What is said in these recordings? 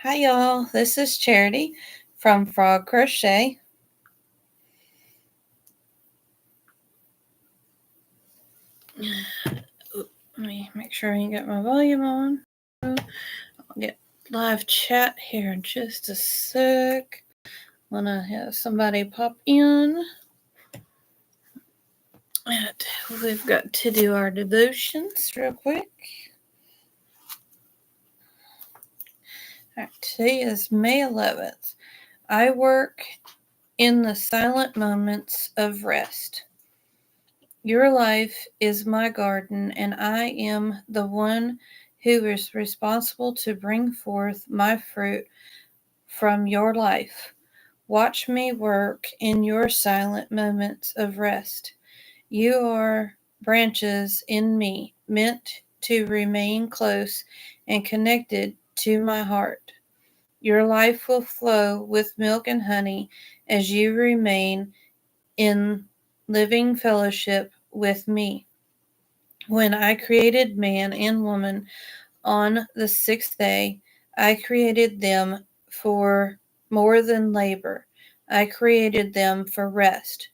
Hi y'all, this is Charity from Frog Crochet. Let me make sure I got my volume on. I'll get live chat here in just a sec. Wanna have somebody pop in. We've got to do our devotions real quick. All right, today is May 11th. I work in the silent moments of rest. Your life is my garden, and I am the one who is responsible to bring forth my fruit from your life. Watch me work in your silent moments of rest. You are branches in me, meant to remain close and connected to my heart. Your life will flow with milk and honey as you remain in living fellowship with me. When I created man and woman on the sixth day, I created them for more than labor. I created them for rest.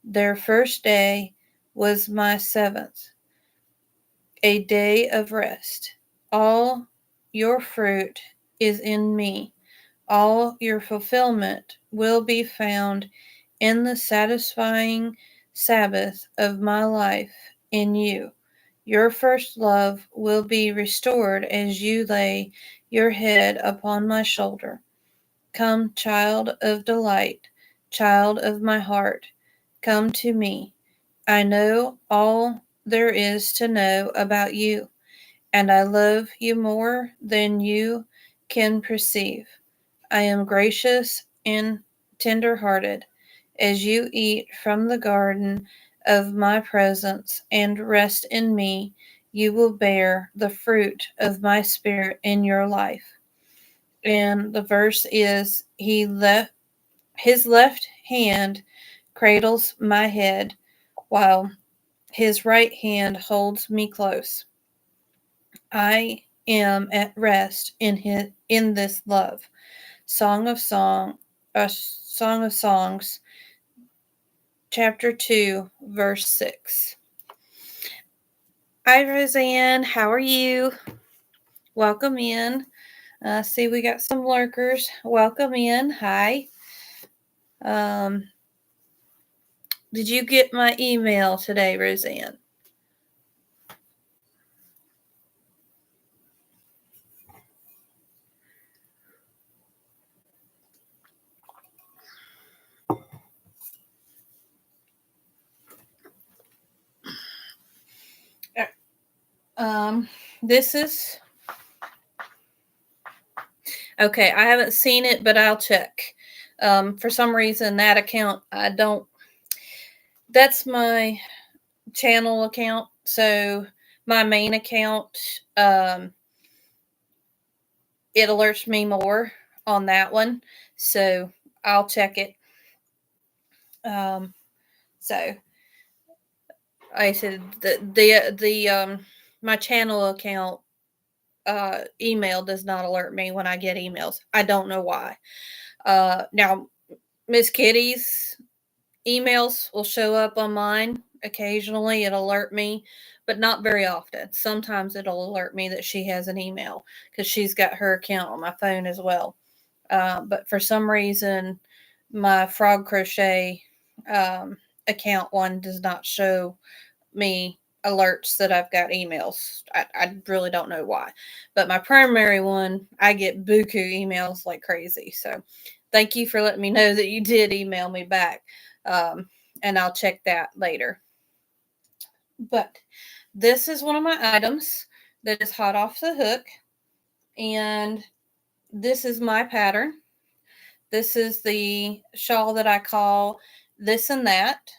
Their first day was my seventh, a day of rest. All your fruit is in me. All your fulfillment will be found in the satisfying Sabbath of my life in you. Your first love will be restored as you lay your head upon my shoulder. Come, child of delight, child of my heart, come to me. I know all there is to know about you, and I love you more than you can perceive. I am gracious and tender-hearted. As you eat from the garden of my presence and rest in me, you will bear the fruit of my spirit in your life. And the verse is his left hand cradles my head while his right hand holds me close. I am at rest in this love. Song of Songs, chapter 2, verse 6. Hi, Roseanne. How are you? Welcome in. See, we got some lurkers. Welcome in. Hi. Did you get my email today, Roseanne? This is okay. I haven't seen it, but I'll check. For some reason, that account I don't. That's my channel account. So my main account, it alerts me more on that one. So I'll check it. So I said the my channel account email does not alert me when I get emails. I don't know why. Now Miss Kitty's emails will show up on mine. Occasionally it'll alert me, but not very often. Sometimes it'll alert me that she has an email because she's got her account on my phone as well. But for some reason, my Frog Crochet account one does not show me alerts that I've got emails. I really don't know why. But my primary one, I get buku emails like crazy. So thank you for letting me know that you did email me back. And I'll check that later. But this is one of my items that is hot off the hook. And this is my pattern. This is the shawl that I call This and That.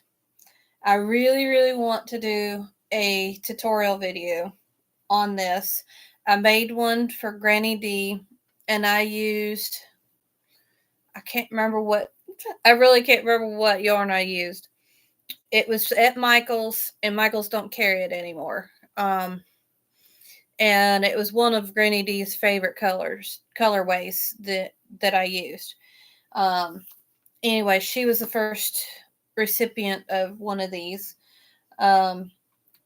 I really, really want to do a tutorial video on this. I made one for Granny D, and I really can't remember what yarn I used. It was at Michael's, and Michael's don't carry it anymore. and it was one of Granny D's favorite colorways that I used. Um, anyway, she was the first recipient of one of these. Um,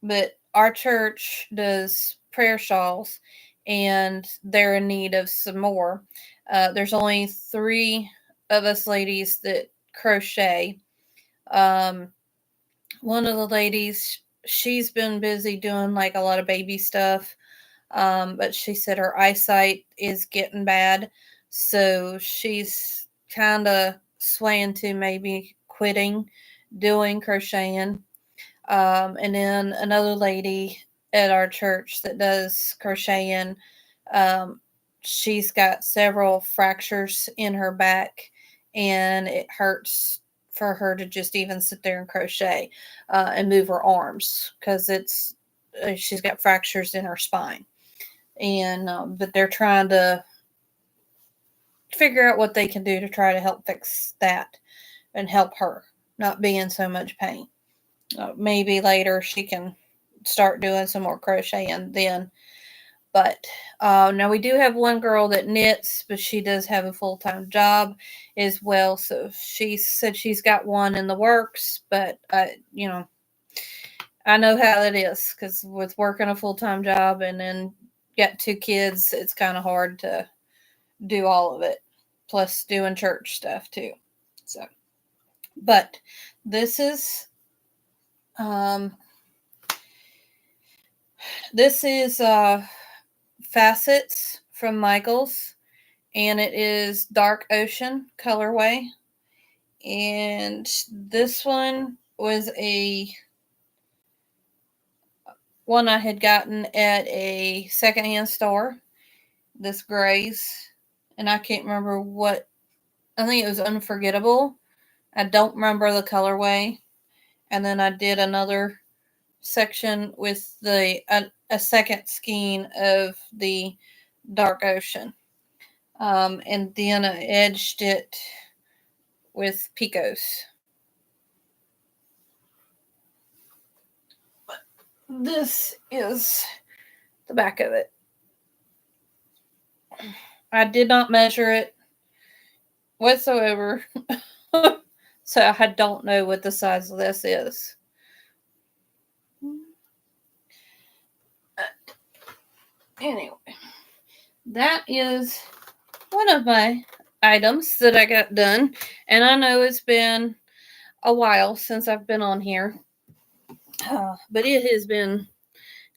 but our church does prayer shawls, and they're in need of some more. There's only three of us ladies that crochet. Um, one of the ladies, she's been busy doing like a lot of baby stuff, but she said her eyesight is getting bad, so she's kind of swaying to maybe quitting doing crocheting. And then another lady at our church that does crocheting, um, she's got several fractures in her back, and it hurts for her to just even sit there and crochet and move her arms because she's got fractures in her spine. And but they're trying to figure out what they can do to try to help fix that and help her not be in so much pain. Maybe later she can start doing some more crocheting then. But now we do have one girl that knits, but she does have a full time job as well. So she said she's got one in the works, but I know how it is because with working a full time job and then got two kids, it's kind of hard to do all of it, plus doing church stuff too. So, but this is um, Facets from Michaels, and it is Dark Ocean colorway. And this one was a one I had gotten at a secondhand store. This Grays, and I can't remember what. I think it was Unforgettable. I don't remember the colorway. And then I did another section with a second skein of the Dark Ocean. And then I edged it with picos. This is the back of it. I did not measure it whatsoever, so I don't know what the size of this is. Anyway, that is one of my items that I got done, and I know it's been a while since I've been on here, but it has been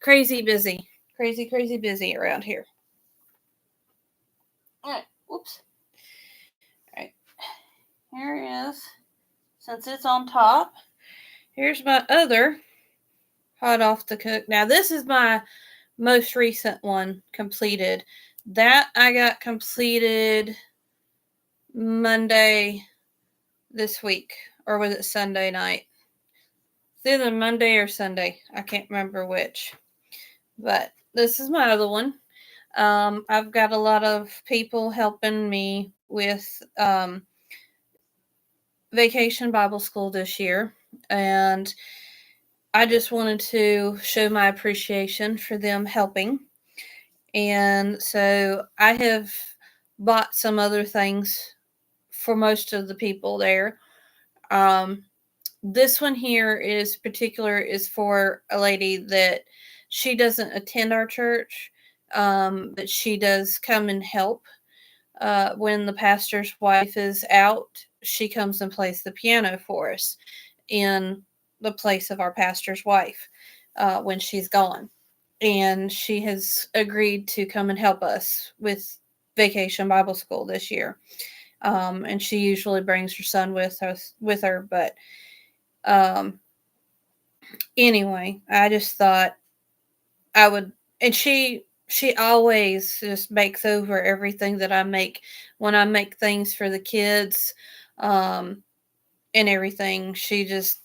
crazy busy, crazy busy around here. All right, whoops. All right, here is, since it's on top, here's my other hot off the cook. Now, this is my most recent one completed. That I got completed Monday this week, or was it Sunday night? It's either Monday or Sunday. I can't remember which. But this is my other one. I've got a lot of people helping me with Vacation Bible School this year, and I just wanted to show my appreciation for them helping. And so I have bought some other things for most of the people there. Um, this one here is for a lady that she doesn't attend our church, but she does come and help. When the pastor's wife is out, she comes and plays the piano for us in the place of our pastor's wife when she's gone. And she has agreed to come and help us with Vacation Bible School this year. And she usually brings her son with her, but um, anyway, I just thought I would, and she always just makes over everything that I make when I make things for the kids, um, and everything. She just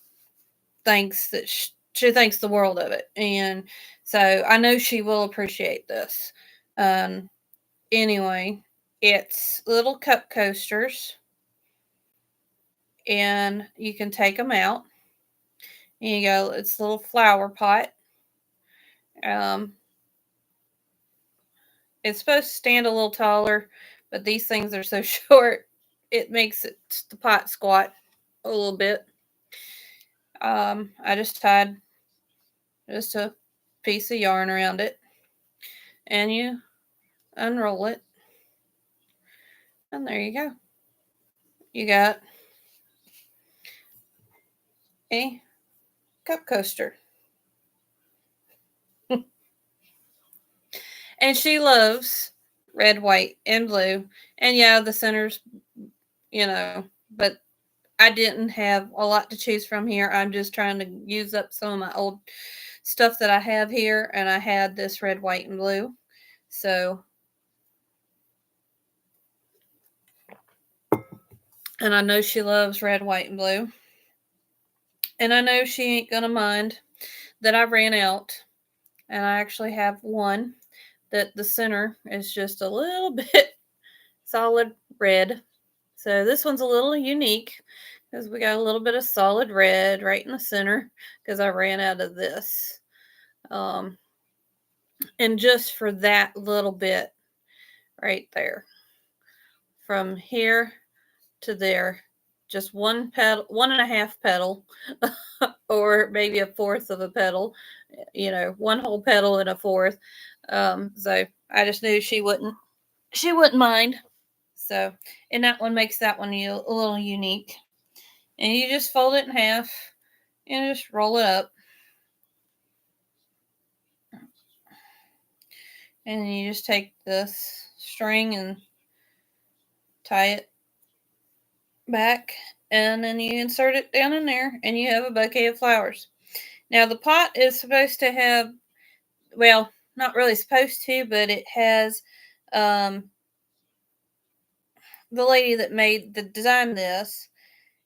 thinks that she thinks the world of it, and so I know she will appreciate this. Um, anyway, it's little cup coasters, and you can take them out. And you go, it's a little flower pot. Um, It's supposed to stand a little taller, but these things are so short, it makes the pot squat a little bit. I just tied just a piece of yarn around it, and you unroll it, and there you go. You got a cup coaster. And she loves red, white, and blue. And yeah, the center's, but I didn't have a lot to choose from here. I'm just trying to use up some of my old stuff that I have here, and I had this red, white, and blue. So, and I know she loves red, white, and blue. And I know she ain't gonna mind that I ran out. And I actually have one that the center is just a little bit solid red. So this one's a little unique because we got a little bit of solid red right in the center because I ran out of this. And just for that little bit right there, from here to there, just one petal, 1.5 petal, or maybe a fourth of a petal, one whole petal and a fourth. So I just knew she wouldn't mind. So, and that one makes that one a little unique. And you just fold it in half and just roll it up. And you just take this string and tie it back, and then you insert it down in there, and you have a bouquet of flowers. Now, the pot is supposed to have, well, not really supposed to, but it has, the lady that designed this,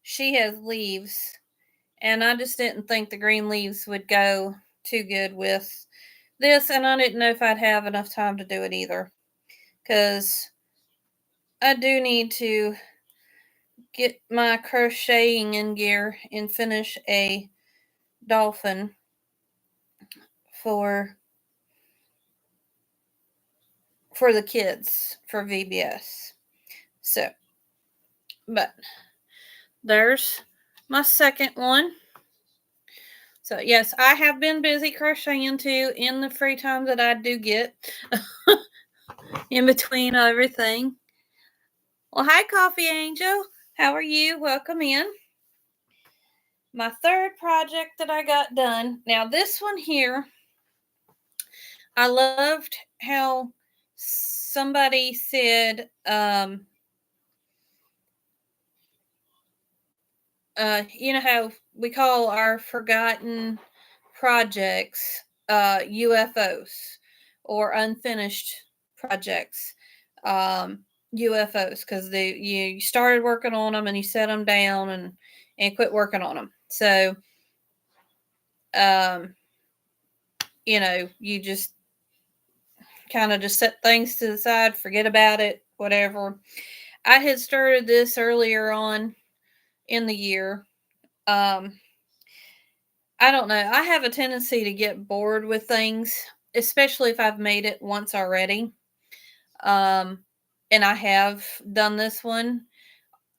she has leaves, and I just didn't think the green leaves would go too good with this, and I didn't know if I'd have enough time to do it either, because I do need to get my crocheting in gear and finish a dolphin for the kids for VBS. So, but there's my second one. So yes, I have been busy crocheting too in the free time that I do get in between everything. Well, hi, Coffee Angel. How are you? Welcome in. My third project that I got done. Now, this one here, I loved how somebody said, you know how we call our forgotten projects UFOs or unfinished projects UFOs, because you started working on them and you set them down and quit working on them. So you just kind of just set things to the side, forget about it, whatever. I had started this earlier on in the year. I don't know. I have a tendency to get bored with things, especially if I've made it once already. And I have done this one.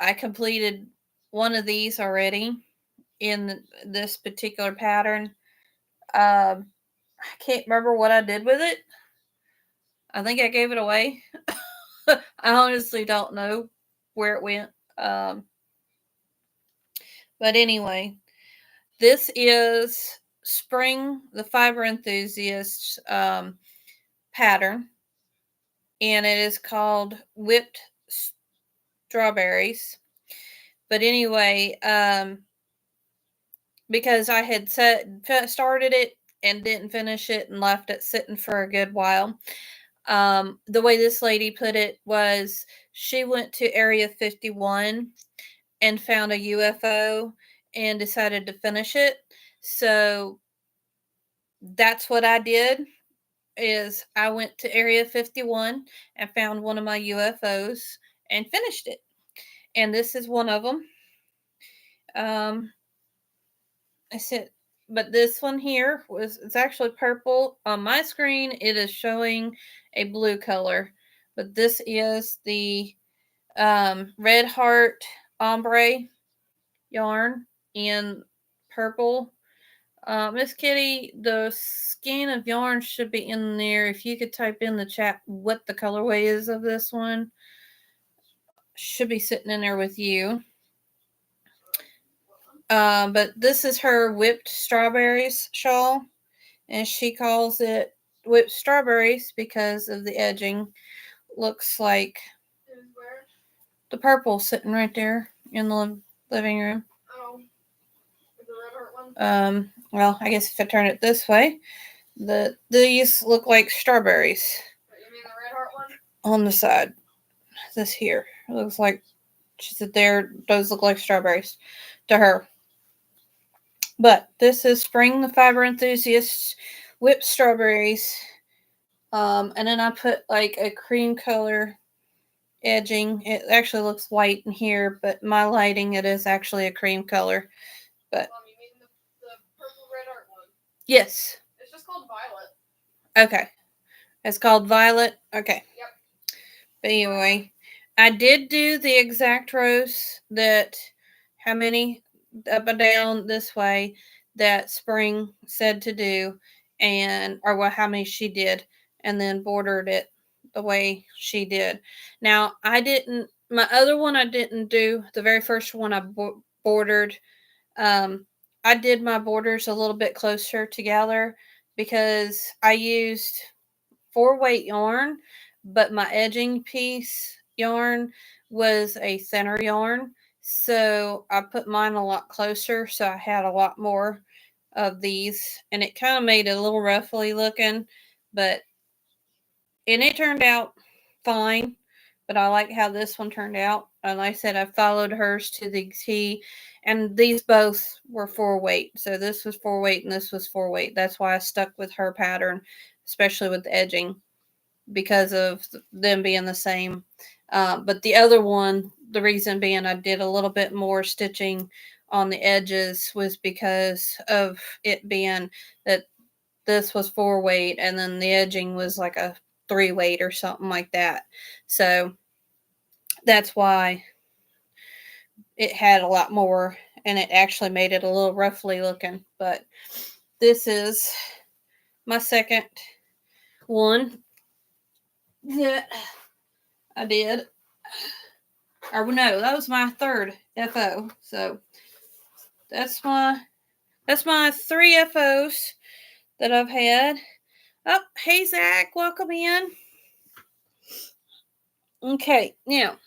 I completed one of these already in this particular pattern. I can't remember what I did with it. I think I gave it away. I honestly don't know where it went. But anyway, this is Spring, the Fiber Enthusiast pattern, and it is called Whipped Strawberries. But anyway, because I had started it and didn't finish it and left it sitting for a good while. The way this lady put it was she went to Area 51 and found a UFO and decided to finish it. So that's what I did, is I went to Area 51 and found one of my UFOs and finished it. And this is one of them. I said, but this one here it's actually purple. On my screen, it is showing a blue color, but this is the Red Heart ombre yarn in purple. Miss Kitty, the skein of yarn should be in there. If you could type in the chat what the colorway is of this one, should be sitting in there with you. But this is her whipped strawberries shawl, and she calls it whipped strawberries because of the edging. Looks like the purple sitting right there in the living room. Oh, the Red Heart one. Well, I guess if I turn it this way, these look like strawberries. You mean the Red Heart one? On the side, this here it looks like she said there. Those look like strawberries to her. But this is Spring the Fiber Enthusiast whipped strawberries. And then I put like a cream color edging. It actually looks white in here, but my lighting, it is actually a cream color. But you mean the purple Red Heart one? Yes. It's just called Violet. Okay. It's called Violet. Okay. Yep. But anyway, I did do the exact rows that how many up and down this way that Spring said to do, and or what how many she did, and then bordered it the way she did. Now I didn't. My other one I didn't do. The very first one I bordered. I did my borders a little bit closer together because I used 4-weight yarn, but my edging piece yarn was a thinner yarn. So I put mine a lot closer, so I had a lot more of these, and it kind of made it a little roughly looking, but and it turned out fine. But I like how this one turned out. And like I said, I followed hers to the T, and these both were 4-weight. So this was 4-weight and this was 4-weight. That's why I stuck with her pattern, especially with the edging, because of them being the same. But the other one, the reason being I did a little bit more stitching on the edges was because of it being that this was 4-weight and then the edging was like a 3-weight or something like that. So that's why it had a lot more, and it actually made it a little roughly looking. But this is my second one that I did. Or no, that was my third FO. So that's my 3 FOs that I've had. Oh, hey Zach, welcome in. Okay, now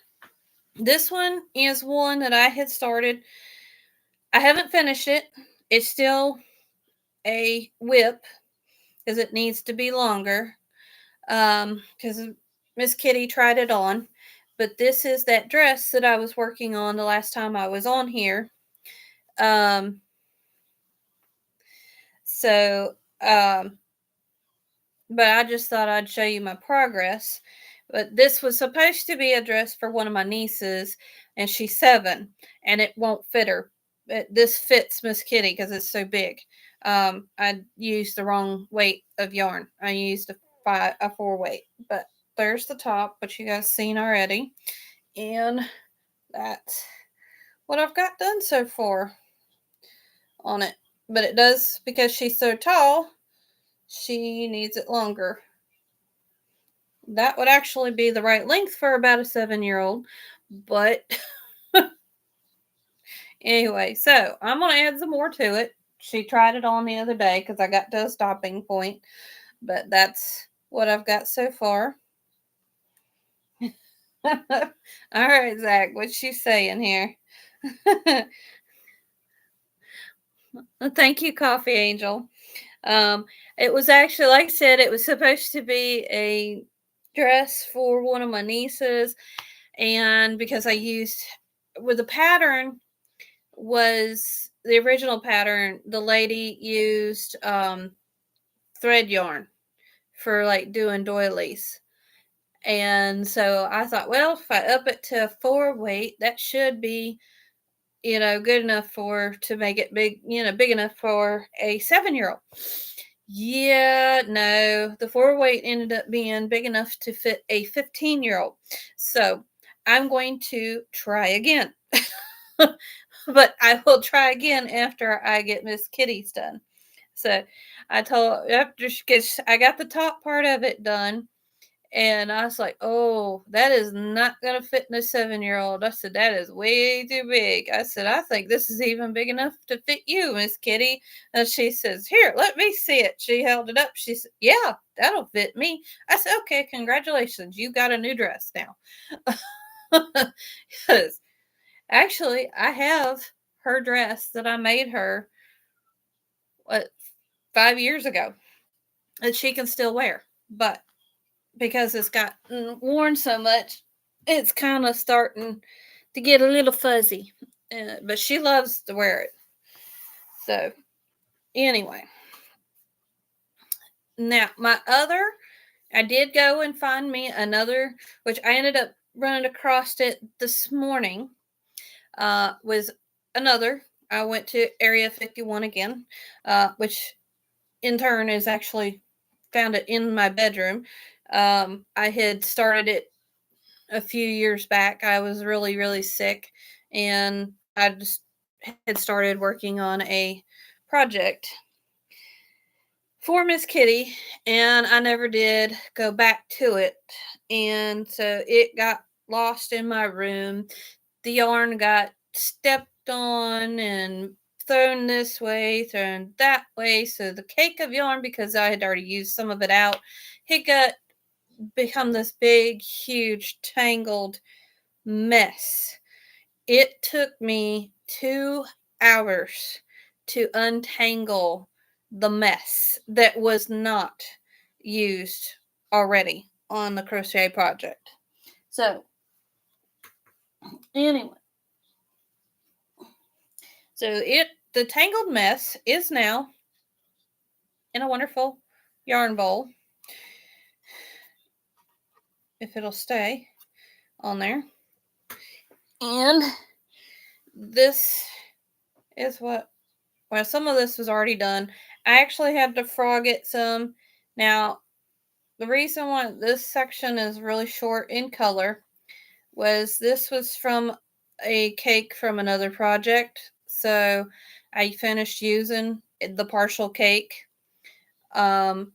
this one is one that I had started. I haven't finished it. It's still a whip because it needs to be longer. Because Miss Kitty tried it on. But this is that dress that I was working on the last time I was on here. But I just thought I'd show you my progress. But this was supposed to be a dress for one of my nieces, and she's 7, and it won't fit her. This fits Miss Kitty because it's so big. I used the wrong weight of yarn. I used a 4-weight, but there's the top, which you guys seen already, and that's what I've got done so far on it. But it does, because she's so tall, she needs it longer. That would actually be the right length for about a 7-year-old, but anyway, so I'm going to add some more to it. She tried it on the other day because I got to a stopping point, but that's what I've got so far. All right, Zach, what's she saying here? Thank you, Coffee Angel. It was actually, like I said, it was supposed to be a dress for one of my nieces, and because I used with the pattern was the original pattern, the lady used thread yarn for like doing doilies. And so I thought, well, if I up it to a 4-weight, that should be good enough to make it big, big enough for a 7-year-old. Yeah, no, the 4 weight ended up being big enough to fit a 15-year-old. So I'm going to try again. But I will try again after I get Miss Kitty's done. So I told after I got the top part of it done, and I was like, "Oh, that is not gonna fit in a 7-year-old." I said, "That is way too big." I said, "I think this is even big enough to fit you, Miss Kitty." And she says, "Here, let me see it." She held it up. She said, "Yeah, that'll fit me." I said, "Okay, congratulations, you got a new dress now." Because actually, I have her dress that I made her, what, 5 years ago, that she can still wear. But because it's gotten worn so much, it's kind of starting to get a little fuzzy. But she loves to wear it. So, anyway. Now, I did go and find me another, which I ended up running across it this morning, was another. I went to Area 51 again, which in turn is actually found it in my bedroom. I had started it a few years back. I was really, really sick, and I just had started working on a project for Miss Kitty, and I never did go back to it. And so it got lost in my room. The yarn got stepped on and thrown this way, thrown that way. So the cake of yarn, because I had already used some of it out, it got become this big, huge, tangled mess. It took me 2 hours to untangle the mess that was not used already on the crochet project. So, anyway, the tangled mess is now in a wonderful yarn bowl, if it'll stay on there. And this is some of this was already done. I actually had to frog it some. Now, the reason why this section is really short in color was this was from a cake from another project. So I finished using the partial cake. And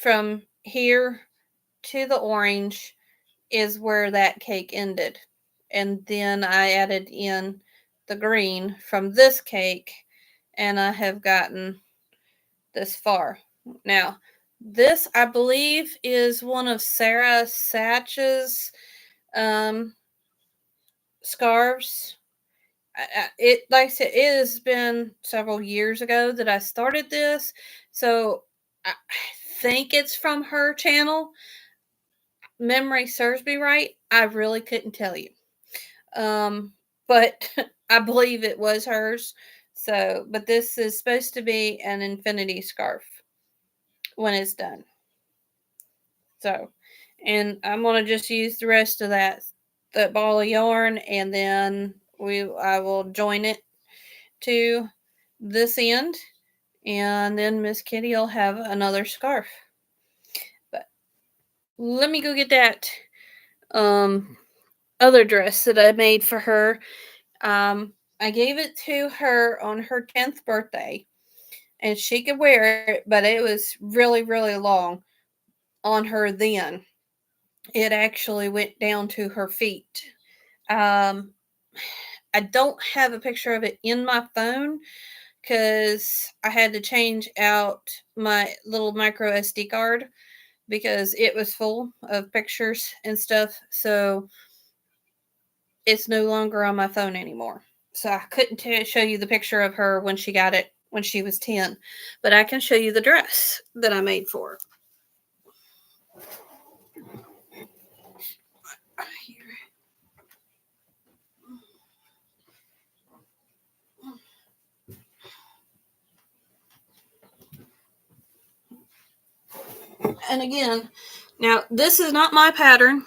from here to the orange is where that cake ended. And then I added in the green from this cake, and I have gotten this far. Now, this, I believe, is one of Sarah Satch's scarves. It, like I said, it has been several years ago that I started this, so I think it's from her channel. Memory serves me right. I really couldn't tell you. But I believe it was hers. So, but this is supposed to be an infinity scarf when it's done. So, and I'm going to just use the rest of that ball of yarn, and then I will join it to this end, and then Miss Kitty will have another scarf. But let me go get that other dress that I made for her. I gave it to her on her 10th birthday, and she could wear it, but it was really, really long on her then. It actually went down to her feet. I don't have a picture of it in my phone because I had to change out my little micro SD card because it was full of pictures and stuff. So it's no longer on my phone anymore. So I couldn't show you the picture of her when she got it when she was 10, but I can show you the dress that I made for her. And again, now this is not my pattern.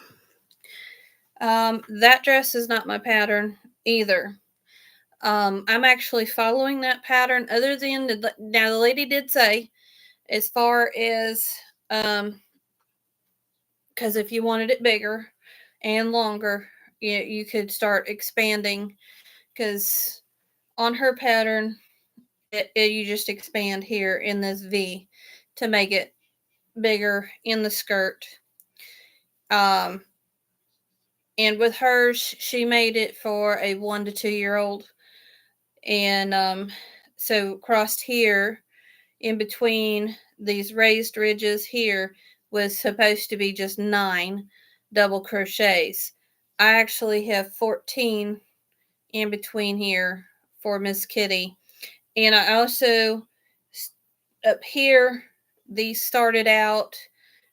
That dress is not my pattern either. I'm actually following that pattern other than now the lady did say as far as because if you wanted it bigger and longer, you could start expanding because on her pattern you just expand here in this V to make it bigger in the skirt. And with hers, she made it for a 1 to 2 year old, and so crossed here in between these raised ridges here was supposed to be just 9 double crochets. I actually have 14 in between here for Miss Kitty. And I also, up here, these started out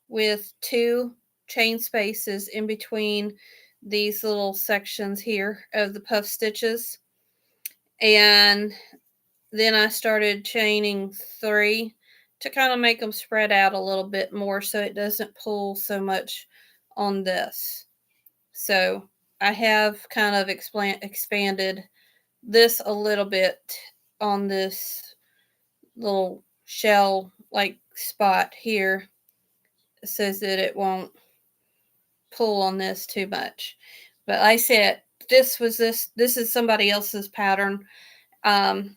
with 2 chain spaces in between these little sections here of the puff stitches. And then I started chaining 3 to kind of make them spread out a little bit more so it doesn't pull so much on this. So I have kind of expanded this a little bit on this little shell like spot here so that it won't pull on this too much. But I said this is somebody else's pattern. And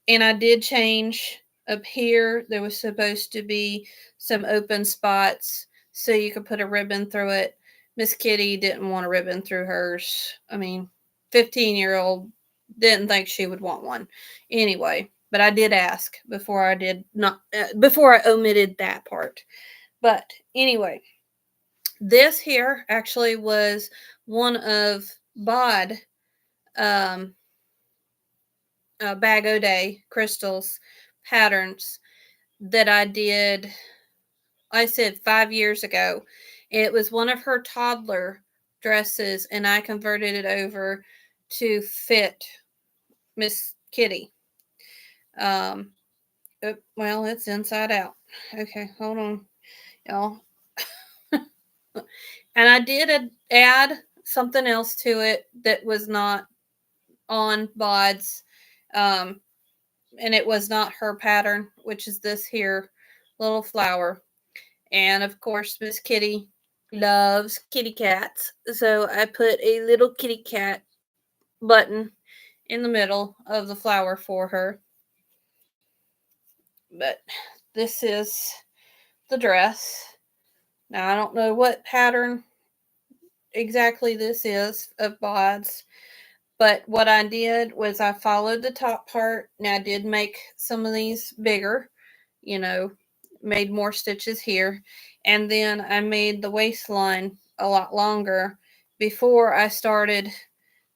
I did change up here. There was supposed to be some open spots so you could put a ribbon through it. Miss Kitty didn't want a ribbon through hers. I mean, 15-year-old didn't think she would want one anyway. But I did ask before I omitted that part. But anyway, this here actually was one of Bod Bag O Day Crystal's patterns that I did, I said 5 years ago. It was one of her toddler dresses, and I converted it over to fit Miss Kitty. Well, it's inside out. Okay, hold on, y'all. And I did add something else to it that was not on Bod's, and it was not her pattern, which is this here little flower. And of course, Miss Kitty loves kitty cats, so I put a little kitty cat button in the middle of the flower for her. But this is the dress. Now I don't know what pattern exactly this is of Bod's, but what I did was I followed the top part. Now I did make some of these bigger, made more stitches here, and then I made the waistline a lot longer before I started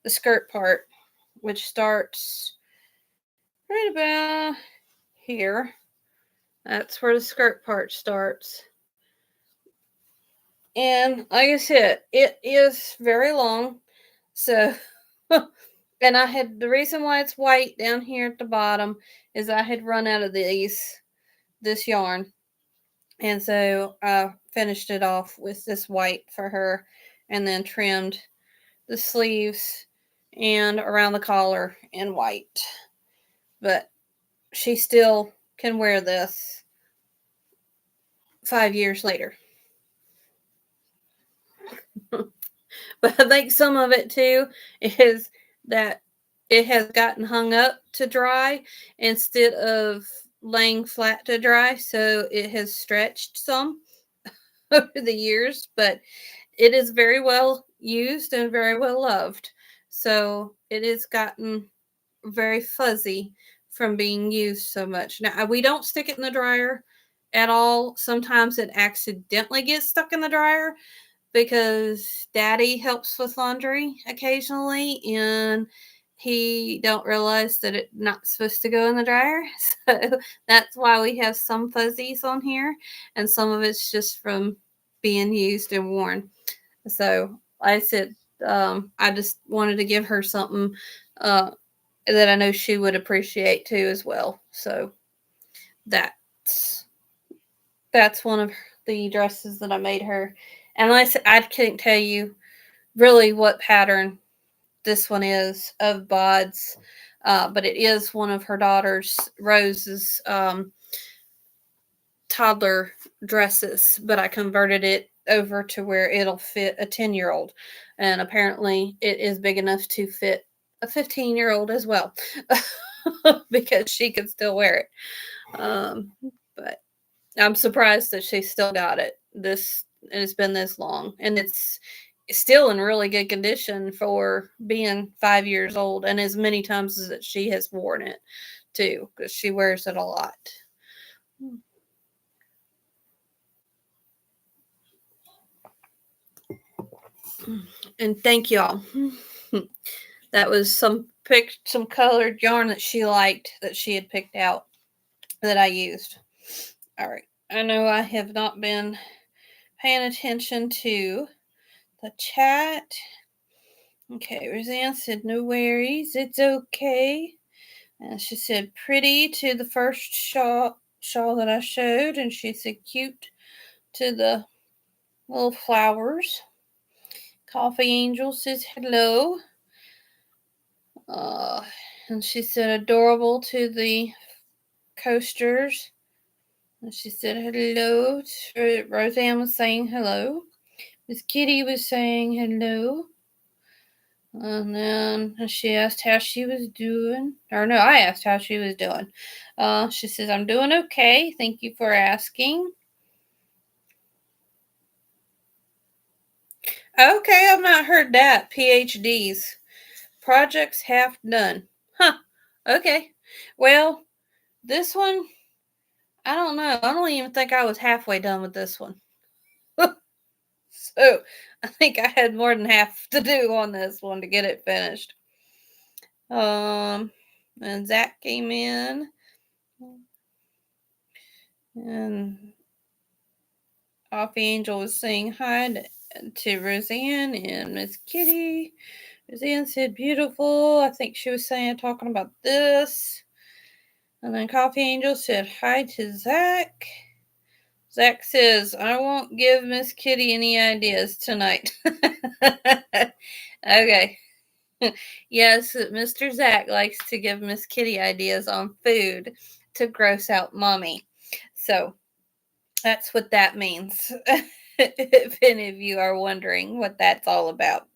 the skirt part, which starts right about here. That's where the skirt part starts. And like I said, it is very long. So, and I had, the reason why it's white down here at the bottom is I had run out of this yarn. And so I finished it off with this white for her and then trimmed the sleeves and around the collar in white. But she still can wear this 5 years later. But I think some of it too is that it has gotten hung up to dry instead of laying flat to dry. So it has stretched some over the years, but it is very well used and very well loved. So it has gotten very fuzzy from being used so much. Now, we don't stick it in the dryer at all. Sometimes it accidentally gets stuck in the dryer because Daddy helps with laundry occasionally, and he don't realize that it's not supposed to go in the dryer. So that's why we have some fuzzies on here, and some of it's just from being used and worn. So I said, I just wanted to give her something that I know she would appreciate too as well. So that's one of the dresses that I made her. And like I said, I can't tell you really what pattern this one is of Bod's. but it is one of her daughter's, Rose's, toddler dresses, but I converted it over to where it'll fit a 10-year-old. And apparently it is big enough to fit a 15-year-old as well because she can still wear it. But I'm surprised that she still got it. It's been this long, and it's still in really good condition for being 5 years old, and as many times as that she has worn it too, because she wears it a lot. And thank y'all. That was some colored yarn that she liked, that she had picked out, that I used. All right. I know I have not been paying attention to the chat. Okay, Roseanne said, no worries, it's okay. And she said, pretty to the first shawl that I showed. And she said, cute to the little flowers. Coffee Angel says, hello. And she said, adorable to the coasters. And she said, hello. Roseanne was saying hello. Miss Kitty was saying hello. And then she asked how she was doing. Or no, I asked how she was doing. She says, I'm doing okay. Thank you for asking. Okay, I've not heard that. PhDs. Projects half done. Huh. Okay. Well, this one, I don't know. I don't even think I was halfway done with this one. So, I think I had more than half to do on this one to get it finished. And Zach came in. And Coffee Angel was saying hi to Roseanne and Miss Kitty. Roseanne said beautiful. I think she was talking about this. And then Coffee Angel said hi to Zach. Zach says, I won't give Miss Kitty any ideas tonight. Okay. Yes, Mr. Zach likes to give Miss Kitty ideas on food to gross out Mommy. So that's what that means. If any of you are wondering what that's all about.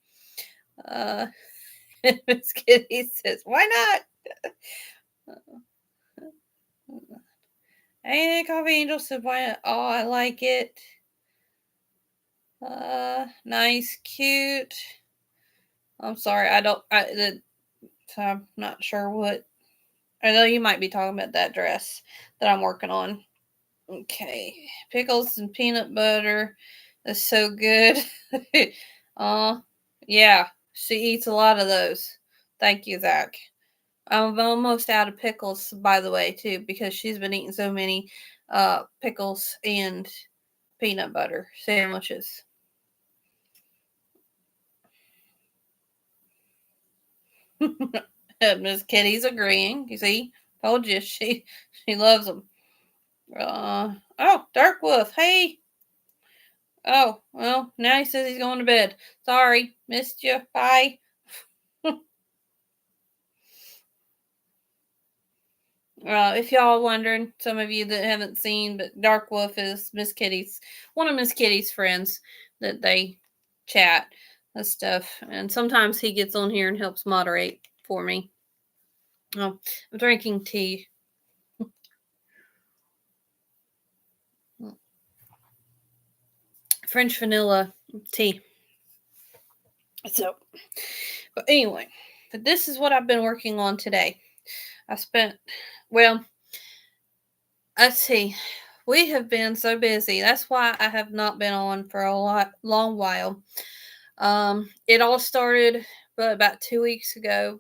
Miss Kitty says, why not? Hey, Coffee Angel said, why not? Oh, I like it. Nice, cute. I'm sorry, I'm not sure what. I know you might be talking about that dress that I'm working on. Okay, pickles and peanut butter. That's so good. Yeah, she eats a lot of those. Thank you, Zach. I'm almost out of pickles, by the way, too, because she's been eating so many pickles and peanut butter sandwiches. Miss Kitty's agreeing. You see, told you she loves them. Oh, Dark Wolf. Hey. Oh, well, now he says he's going to bed. Sorry, missed you. Bye. If y'all wondering, some of you that haven't seen, but Dark Wolf is one of Miss Kitty's friends that they chat and stuff. And sometimes he gets on here and helps moderate for me. Oh, I'm drinking tea. French vanilla tea. So, but anyway, this is what I've been working on today. Let's see. We have been so busy. That's why I have not been on for a long while. It all started about 2 weeks ago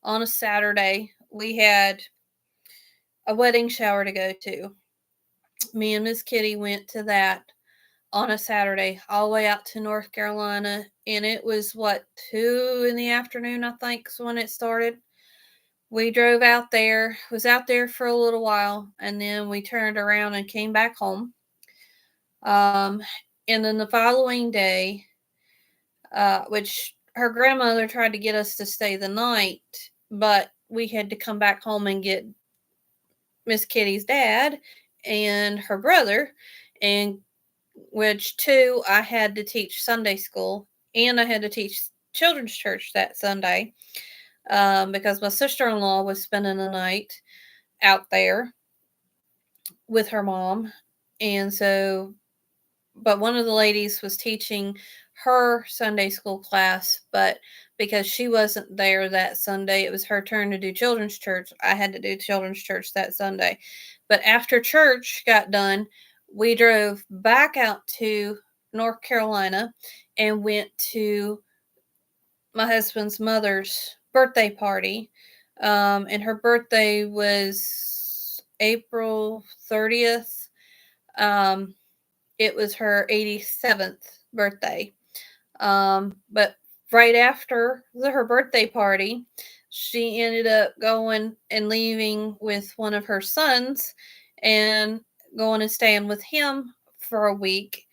on a Saturday. We had a wedding shower to go to. Me and Miss Kitty went to that on a Saturday, all the way out to North Carolina. And it was 2 in the afternoon, I think, is when it started. We drove out there, was out there for a little while, and then we turned around and came back home. And then the following day, which her grandmother tried to get us to stay the night, but we had to come back home and get Miss Kitty's dad and her brother, and which two I had to teach Sunday school, and I had to teach children's church that Sunday, because my sister-in-law was spending the night out there with her mom. And so, but one of the ladies was teaching her Sunday school class, but because she wasn't there that Sunday, it was her turn to do children's church. I had to do children's church that Sunday. But after church got done, we drove back out to North Carolina and went to my husband's mother's birthday party. And her birthday was April 30th. It was her 87th birthday. But right after her birthday party, she ended up going and leaving with one of her sons and going and staying with him for a week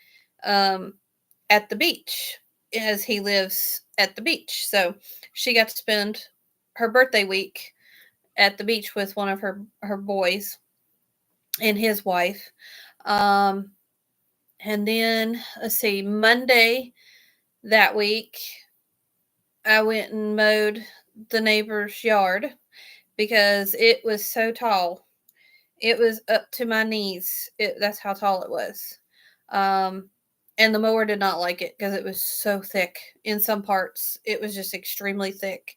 at the beach, as he lives at the beach. So she got to spend her birthday week at the beach with one of her boys and his wife. And then, let's see, Monday that week, I went and mowed the neighbor's yard because it was so tall. It was up to my knees. That's how tall it was. And the mower did not like it because it was so thick. In some parts, it was just extremely thick.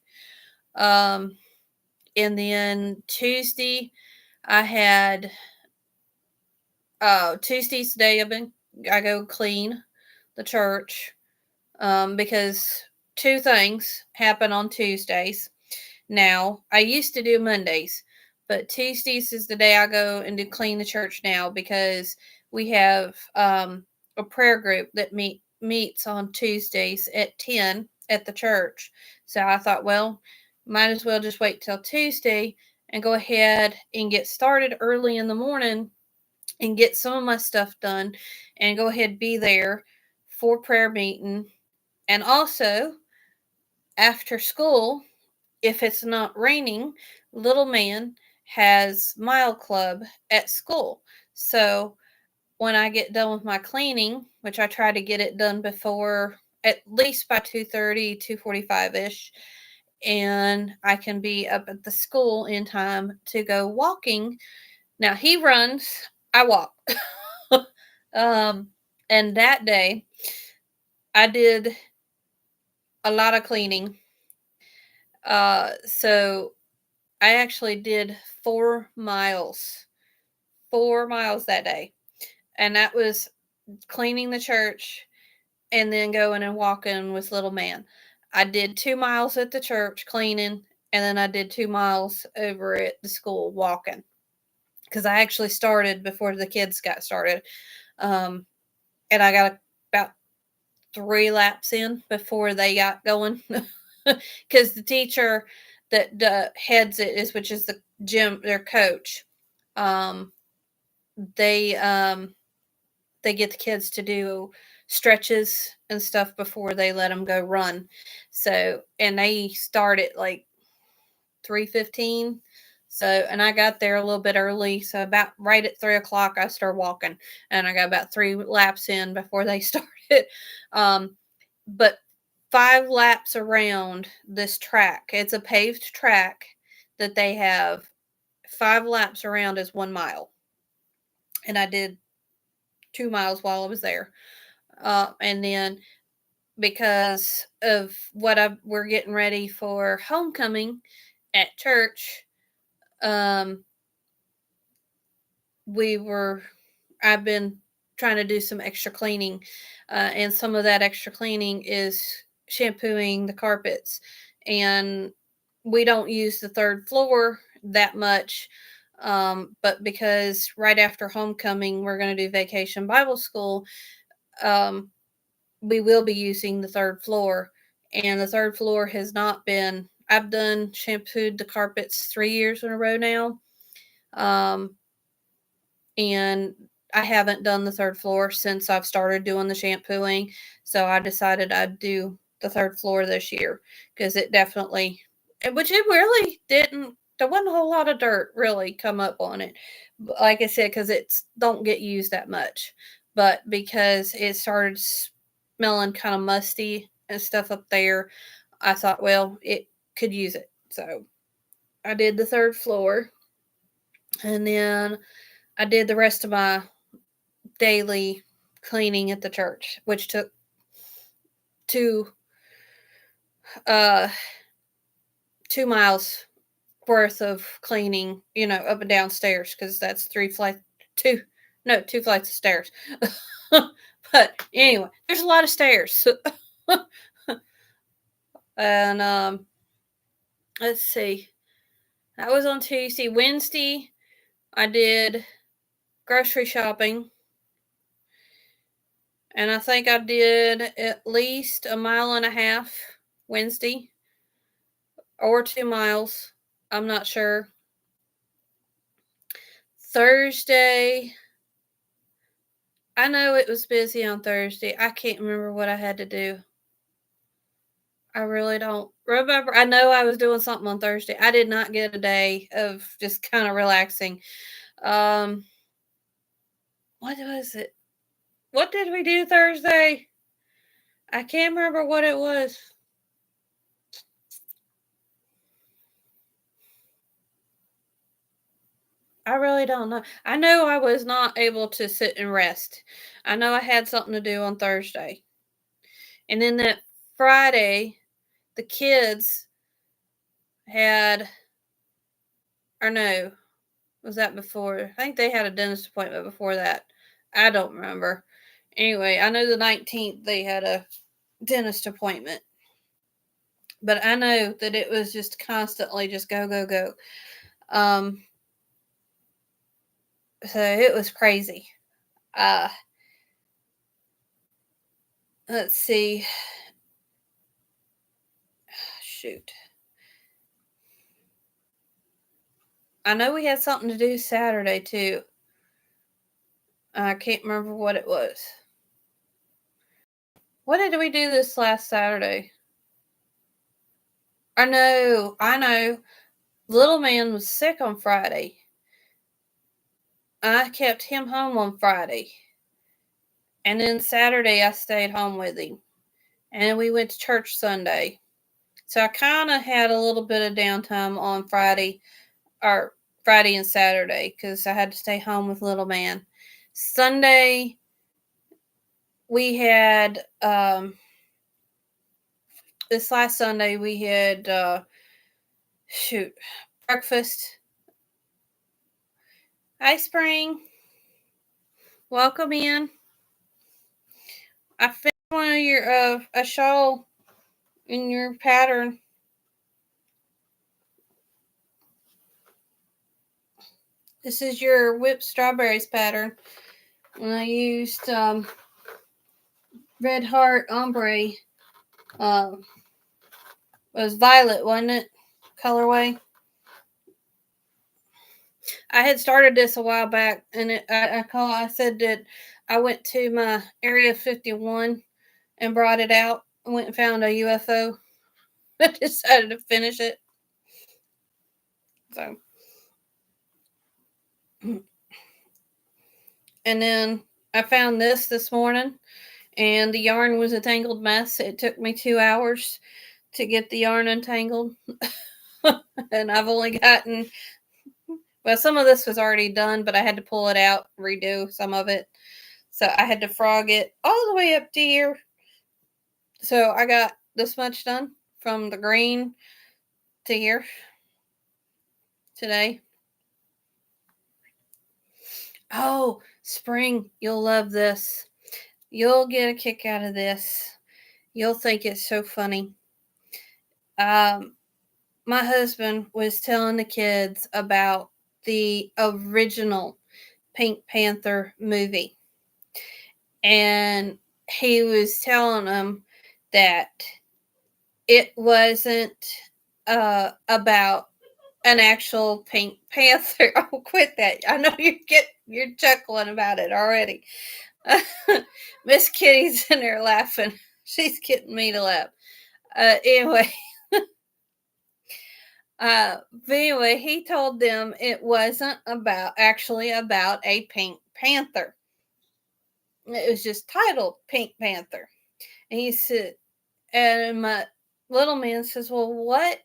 And then Tuesday, I had Tuesday's day I go clean the church, because two things happen on Tuesdays. Now, I used to do Mondays, but Tuesdays is the day I go and do clean the church now, because we have a prayer group that meets on Tuesdays at 10 at the church. So I thought, well, might as well just wait till Tuesday and go ahead and get started early in the morning and get some of my stuff done and go ahead and be there for prayer meeting. And also, after school, if it's not raining, little man has mile club at school. So when I get done with my cleaning, which I try to get it done before, at least by 2:30, 2:45ish, and I can be up at the school in time to go walking. Now he runs, I walk. And that day I did a lot of cleaning. So I actually did 4 miles. 4 miles that day. And that was cleaning the church and then going and walking with little man. I did 2 miles at the church cleaning, and then I did 2 miles over at the school walking, because I actually started before the kids got started. And I got about 3 laps in before they got going, because the teacher that heads it which is the gym, their coach. They get the kids to do stretches and stuff before they let them go run. So, and they start at like 3:15. So, and I got there a little bit early. So about right at 3 o'clock, I started walking, and I got about 3 laps in before they started. But 5 laps around this track. It's a paved track that they have. 5 laps around is 1 mile. And I did 2 miles while I was there. And then because of we're getting ready for homecoming at church, I've been trying to do some extra cleaning, and some of that extra cleaning is shampooing the carpets. And we don't use the 3rd floor that much, but because right after homecoming we're going to do vacation Bible school, we will be using the 3rd floor. And the 3rd floor has not been, I've done shampooed the carpets 3 years in a row now. And I haven't done the 3rd floor since I've started doing the shampooing. So I decided I'd do the 3rd floor this year, because it definitely which it really didn't. There wasn't a whole lot of dirt really come up on it. Like I said, because it's don't get used that much, but because it started smelling kind of musty and stuff up there, I thought, well, it could use it. So I did the third floor, and then I did the rest of my daily cleaning at the church, which took two uh 2 miles worth of cleaning, up and downstairs, because that's two flights of stairs. But anyway, there's a lot of stairs. And let's see. That was on Tuesday. Wednesday, I did grocery shopping. And I think I did at least 1.5 miles Wednesday, or 2 miles. I'm not sure. Thursday, I know it was busy on Thursday. I can't remember what I had to do. I really don't remember. I know I was doing something on Thursday. I did not get a day of just kind of relaxing. What was it? What did we do Thursday? I can't remember what it was. I really don't know. I know I was not able to sit and rest. I know I had something to do on Thursday. And then that Friday, the kids had, or no, was that before? I think they had a dentist appointment before that. I don't remember. Anyway, I know the 19th they had a dentist appointment. But I know that it was just constantly just go, go, go. So it was crazy. Let's see. Shoot. I know we had something to do Saturday too. I can't remember what it was. What did we do this last Saturday? I know. Little man was sick on Friday. I kept him home on Friday. And then Saturday I stayed home with him. And we went to church Sunday. So I kind of had a little bit of downtime on Friday and Saturday because I had to stay home with little man. Sunday we had this last Sunday we had breakfast. Hi, Spring. Welcome in. I found one of your a shawl in your pattern. This is your whipped strawberries pattern. And I used Red Heart Ombre. It was violet, wasn't it? Colorway. I had started this a while back, and I said that I went to my Area 51 and brought it out. I went and found a UFO. I decided to finish it. So, and then I found this morning, and the yarn was a tangled mess. It took me 2 hours to get the yarn untangled. And I've only gotten, well, some of this was already done, but I had to pull it out, redo some of it. So I had to frog it all the way up to here. So I got this much done from the green to here today. Oh, Spring, you'll love this. You'll get a kick out of this. You'll think it's so funny. My husband was telling the kids about the original Pink Panther movie. And he was telling them that it wasn't about an actual Pink Panther. Oh, quit that. I know you're chuckling about it already. Miss Kitty's in there laughing. She's getting me to laugh. Anyway, But anyway, he told them it wasn't actually about a pink panther. It was just titled Pink Panther. And he said, and my little man says, well, what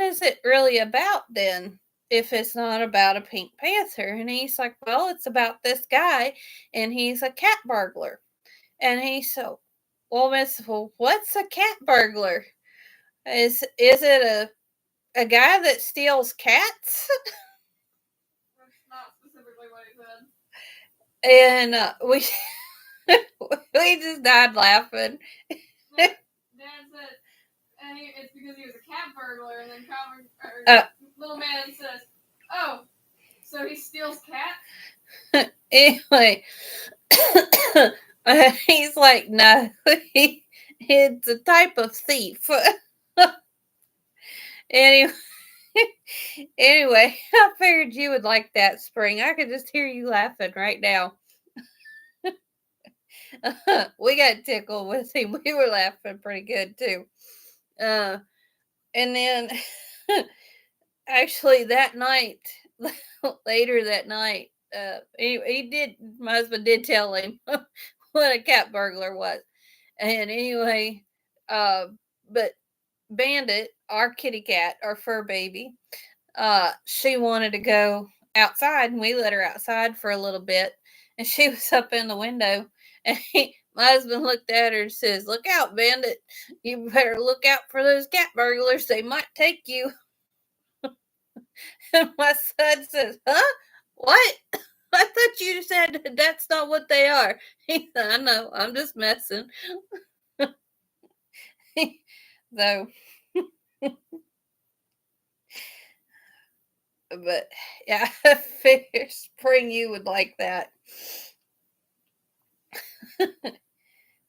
is it really about then? If it's not about a pink panther? And he's like, well, it's about this guy, and he's a cat burglar. And he said, well, Miss, well, what's a cat burglar? Is it a guy that steals cats? That's not specifically what he said. And we we just died laughing. Dad said, it's because he was a cat burglar, and then little man says, "Oh, so he steals cats?" Anyway, he's like, no, it's a type of thief. Anyway, I figured you would like that, Spring. I could just hear you laughing right now. We got tickled with him. We were laughing pretty good too. And then actually that night, later that night, he did. My husband did tell him what a cat burglar was, and anyway, but Bandit, our kitty cat, our fur baby, she wanted to go outside, and we let her outside for a little bit, and she was up in the window, and my husband looked at her and says, "Look out, Bandit! You better look out for those cat burglars. They might take you." And my son says, "Huh? What? I thought you said that's not what they are." He said, "I know. I'm just messing." So, but yeah, I figure Spring, you would like that.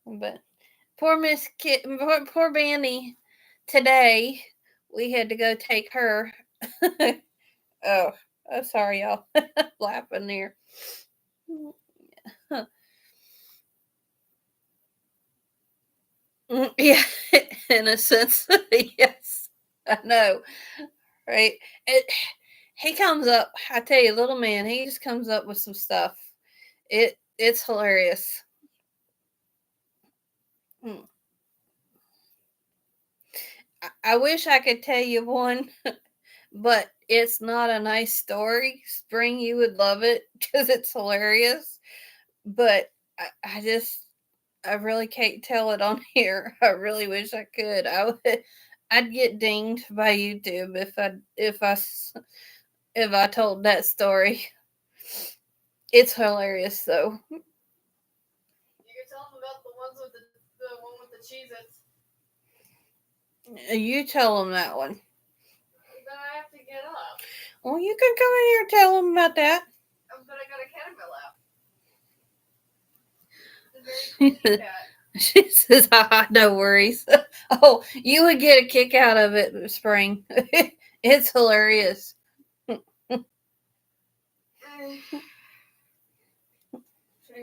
But poor poor Banny. Today we had to go take her. Oh, sorry, y'all. Laughing there. Yeah, in a sense, yes, I know, right? He comes up. I tell you, little man, he just comes up with some stuff. It's hilarious. I wish I could tell you one, but it's not a nice story. Spring, you would love it because it's hilarious. But I really can't tell it on here. I really wish I could. I'd get dinged by YouTube if I told that story. It's hilarious though. You can tell them about the one with the Cheez-Its. You tell them that one. Then I have to get up. Well, you can come in here and tell them about that. But I got a cat in my lap. Very cool cat. She says, no worries. Oh, you would get a kick out of it, Spring. It's hilarious. She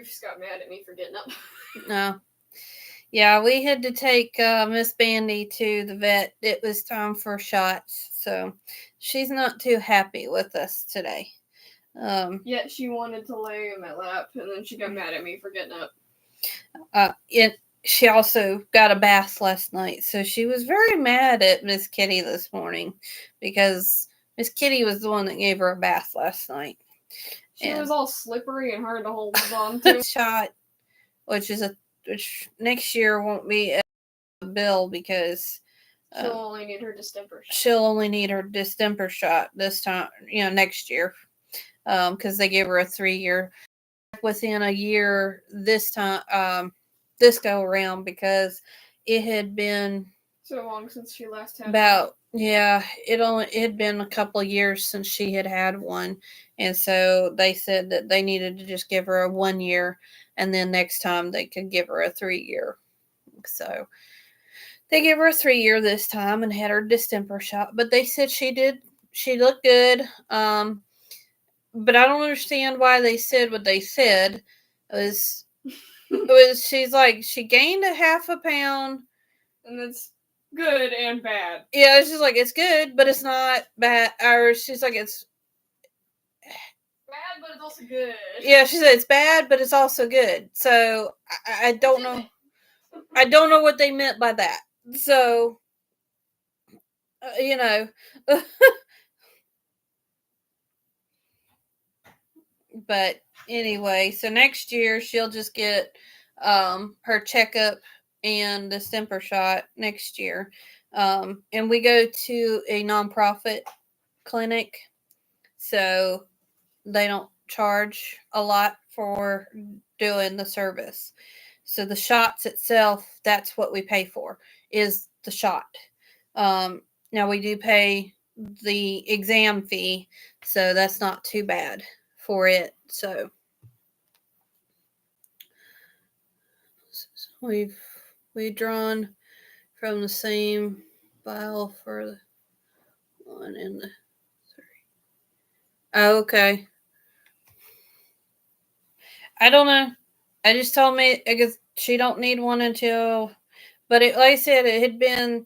just got mad at me for getting up. No. Yeah, we had to take Miss Bandy to the vet. It was time for shots, so she's not too happy with us today. Yet she wanted to lay in my lap, and then she got mad at me for getting up. She also got a bath last night, so she was very mad at Miss Kitty this morning because Miss Kitty was the one that gave her a bath last night. She was all slippery and hard to hold on to. Shot, which next year won't be a bill because she'll only need her distemper shot. She'll only need her distemper shot this time, next year, because they gave her a 3-year. Within a year this time, this go around, because it had been so long since she last had it had been a couple of years since she had one, and so they said that they needed to just give her a 1 year, and then next time they could give her a 3-year. So they gave her a 3-year this time and had her distemper shot, but they said she looked good. But I don't understand why they said what they said. It was she's like, she gained a 0.5 pound. And that's good and bad. Yeah, she's like, it's good, but it's not bad. Or she's like, it's bad, but it's also good. Yeah, she said it's bad, but it's also good. So I don't know. I don't know what they meant by that. So, you know. But anyway, so next year she'll just get her checkup and the stemper shot next year. And we go to a nonprofit clinic, so they don't charge a lot for doing the service. So the shots itself, that's what we pay for, is the shot. Now we do pay the exam fee, so that's not too bad for it. So we've drawn from the same file for the one and the three. Oh, okay. I don't know. I just told me I guess she don't need one until, but it, like I said, it had been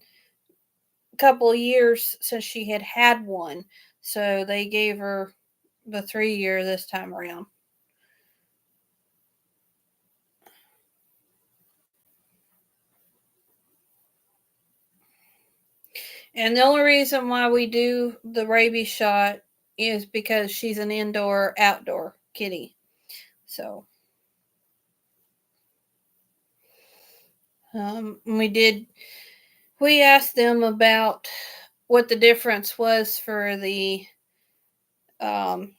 a couple of years since she had one, so they gave her the 3 year this time around. And the only reason why we do the rabies shot is because she's an indoor outdoor kitty. So we asked them about what the difference was for the um,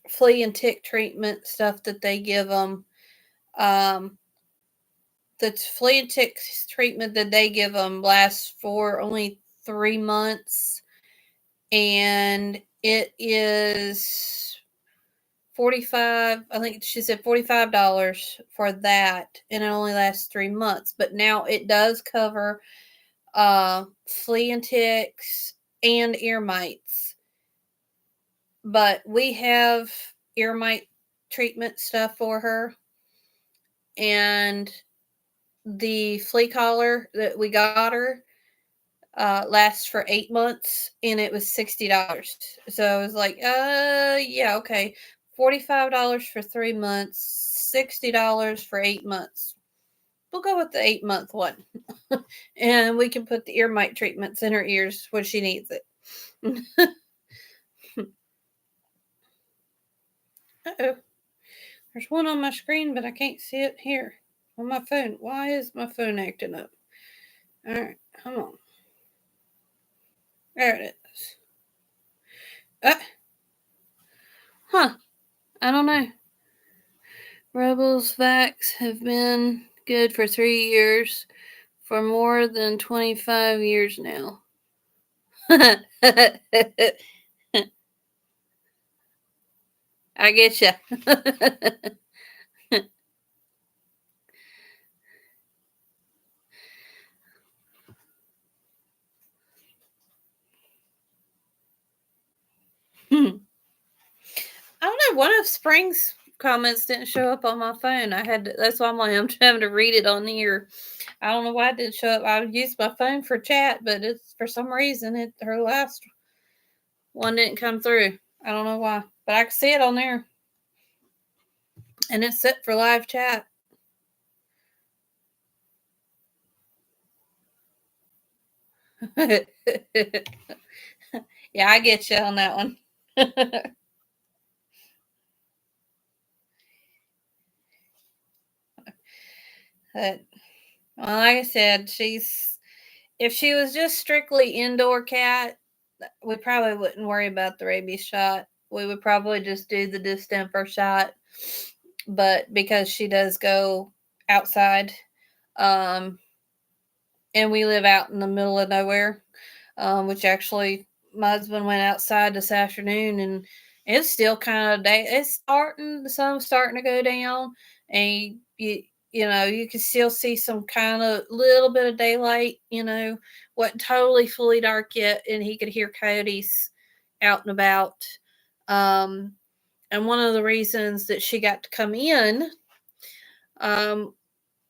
flea and tick treatment stuff that they give them. Um, the flea and tick treatment that they give them lasts for only 3 months, and it is 45. I think she said $45 for that, and it only lasts 3 months. But now it does cover flea and ticks and ear mites. But we have ear mite treatment stuff for her, and the flea collar that we got her lasts for 8 months, and it was $60. So I was like, yeah, okay, $45 for 3 months, $60 for 8 months. We'll go with the 8 month one, and we can put the ear mite treatments in her ears when she needs it. Uh-oh. There's one on my screen, but I can't see it here on my phone. Why is my phone acting up? All right, come on. There it is. Huh. I don't know. Rebels vax have been good for 3 years, for more than 25 years now. I get you. I don't know. One of Spring's comments didn't show up on my phone. That's why I'm having to read it on here. I don't know why it didn't show up. I used my phone for chat, but it's for some reason her last one didn't come through. I don't know why, but I can see it on there, and it's set for live chat. Yeah, I get you on that one. But, well, like I said, if she was just strictly indoor cat, we probably wouldn't worry about the rabies shot. We would probably just do the distemper shot. But because she does go outside, um, and we live out in the middle of nowhere, which actually my husband went outside this afternoon, and it's still kind of day. The sun's starting to go down, and you can still see some kind of little bit of daylight. Wasn't totally fully dark yet, and he could hear coyotes out and about. Um, and one of the reasons that she got to come in,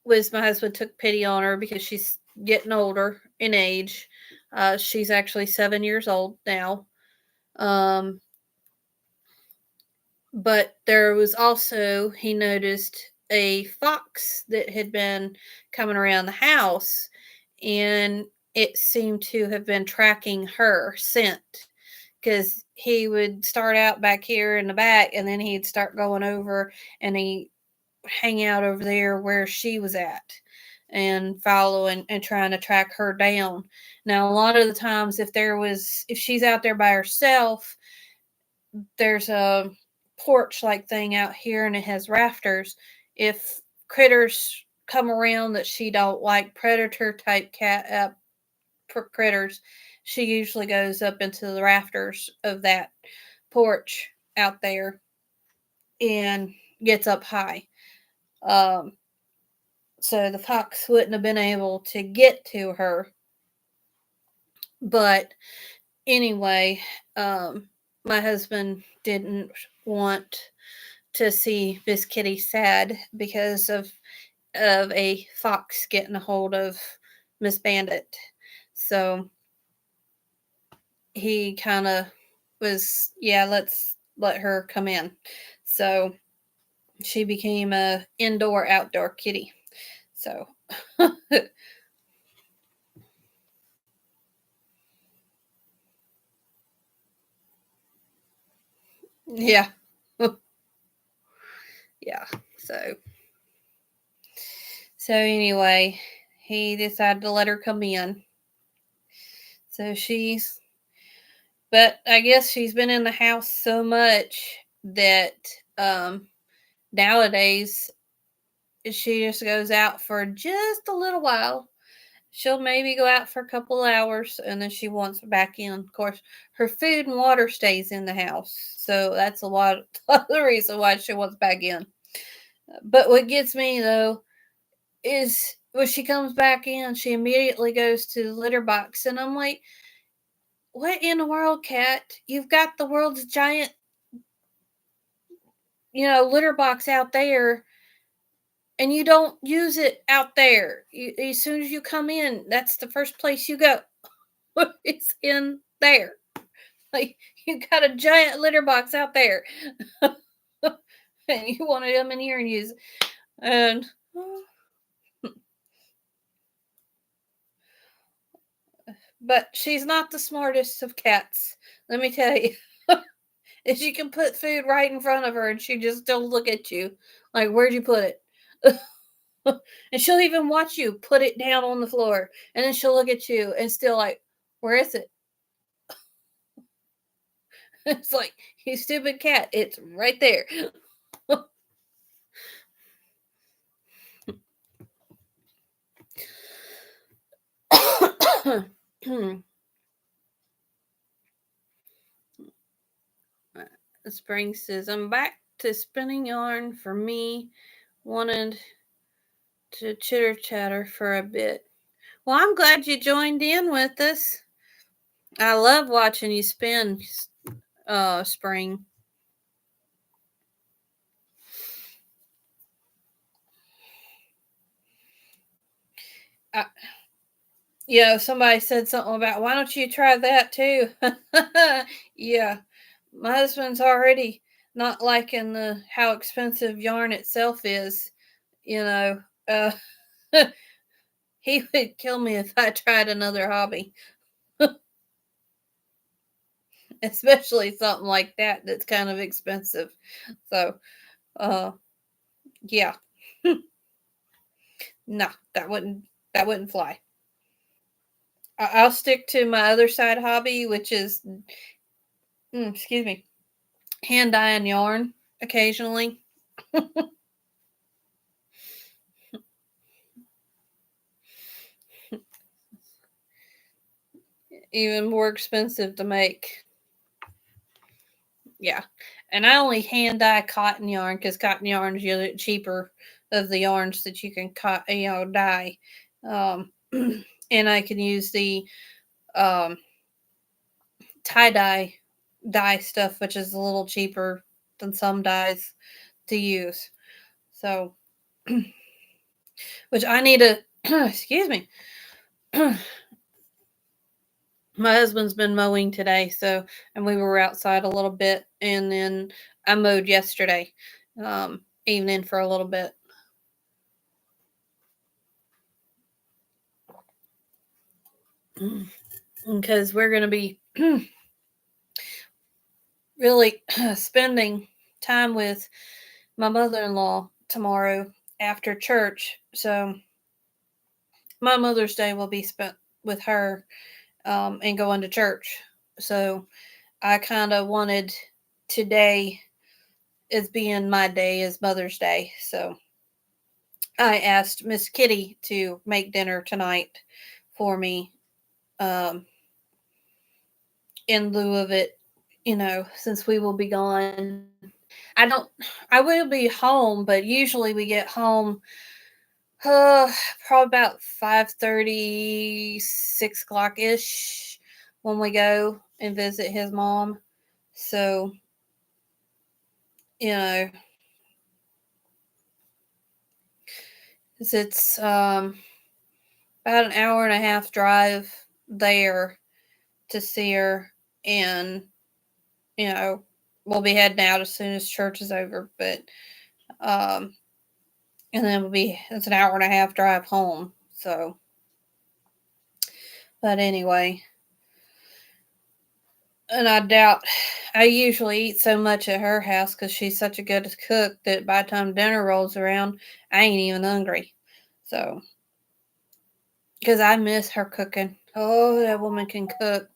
was my husband took pity on her because she's getting older in age. She's actually 7 years old now. Um, but there was also, he noticed a fox that had been coming around the house, and it seemed to have been tracking her scent, because he would start out back here in the back, and then he'd start going over, and he hang out over there where she was at and following and trying to track her down. Now, a lot of the times, if she's out there by herself, there's a porch like thing out here and it has rafters. If critters come around that she don't like, predator type cat critters, she usually goes up into the rafters of that porch out there and gets up high. Um, so the fox wouldn't have been able to get to her. But anyway, my husband didn't want to see Miss Kitty sad because of a fox getting a hold of Miss Bandit. So he kind of was, yeah, let's let her come in. So she became a indoor outdoor kitty. So yeah. Yeah. So anyway, he decided to let her come in. So but I guess she's been in the house so much that nowadays she just goes out for just a little while. She'll maybe go out for a couple hours and then she wants back in. Of course, her food and water stays in the house. So that's a lot of the reason why she wants back in. But what gets me though is when she comes back in, she immediately goes to the litter box. And I'm like, what in the world, Cat? You've got the world's giant, litter box out there, and you don't use it out there. As soon as you come in, that's the first place you go. It's in there. Like, you got a giant litter box out there. And you want to come in here and use it. And but she's not the smartest of cats, let me tell you. If she can put food right in front of her and she just don't look at you, like, where'd you put it? And she'll even watch you put it down on the floor, and then she'll look at you and still like, where is it? It's like, you stupid cat, it's right there. Spring says, I'm back to spinning yarn. For me, wanted to chitter chatter for a bit. Well, I'm glad you joined in with us. I love watching you spin, Spring. Somebody said something about, why don't you try that too? Yeah, my husband's already not liking how expensive yarn itself is. Uh, he would kill me if I tried another hobby, especially something like that that's kind of expensive. So, yeah, no, that wouldn't fly. I'll stick to my other side hobby, which is, excuse me, hand dyeing yarn occasionally. Even more expensive to make. Yeah, and I only hand dye cotton yarn because cotton yarn is usually cheaper of the yarns that you can dye. And I can use the um, tie dye stuff, which is a little cheaper than some dyes to use. So, which I need to excuse me. my husband's been mowing today, and we were outside a little bit, and then I mowed yesterday evening for a little bit. Because we're going to be really spending time with my mother-in-law tomorrow after church. So my Mother's Day will be spent with her and going to church. So I kind of wanted today as being my day as Mother's Day. So I asked Miss Kitty to make dinner tonight for me in lieu of it, since we will be gone. I will be home, but usually we get home probably about 5:30, 6 o'clock ish when we go and visit his mom. So, you know, it's about an hour and a half drive there to see her, and we'll be heading out as soon as church is over. But and then it's an hour and a half drive home. So, but anyway, and I usually eat so much at her house because she's such a good cook that by the time dinner rolls around, I ain't even hungry. So, because I miss her cooking. Oh, that woman can cook.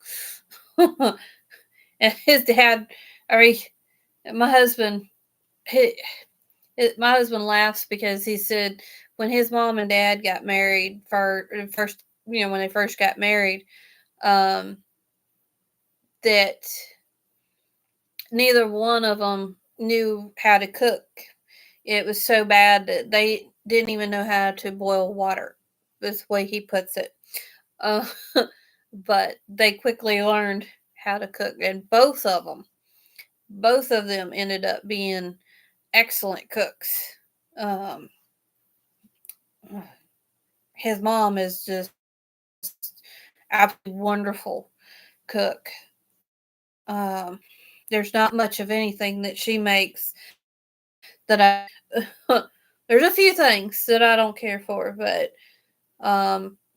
And his dad, my husband, my husband laughs because he said when his mom and dad got married first, when they first got married, that neither one of them knew how to cook. It was so bad that they didn't even know how to boil water. That's the way he puts it. Uh, but they quickly learned how to cook, and both of them ended up being excellent cooks. Um, his mom is just absolutely wonderful cook. There's not much of anything that she makes that I there's a few things that I don't care for, but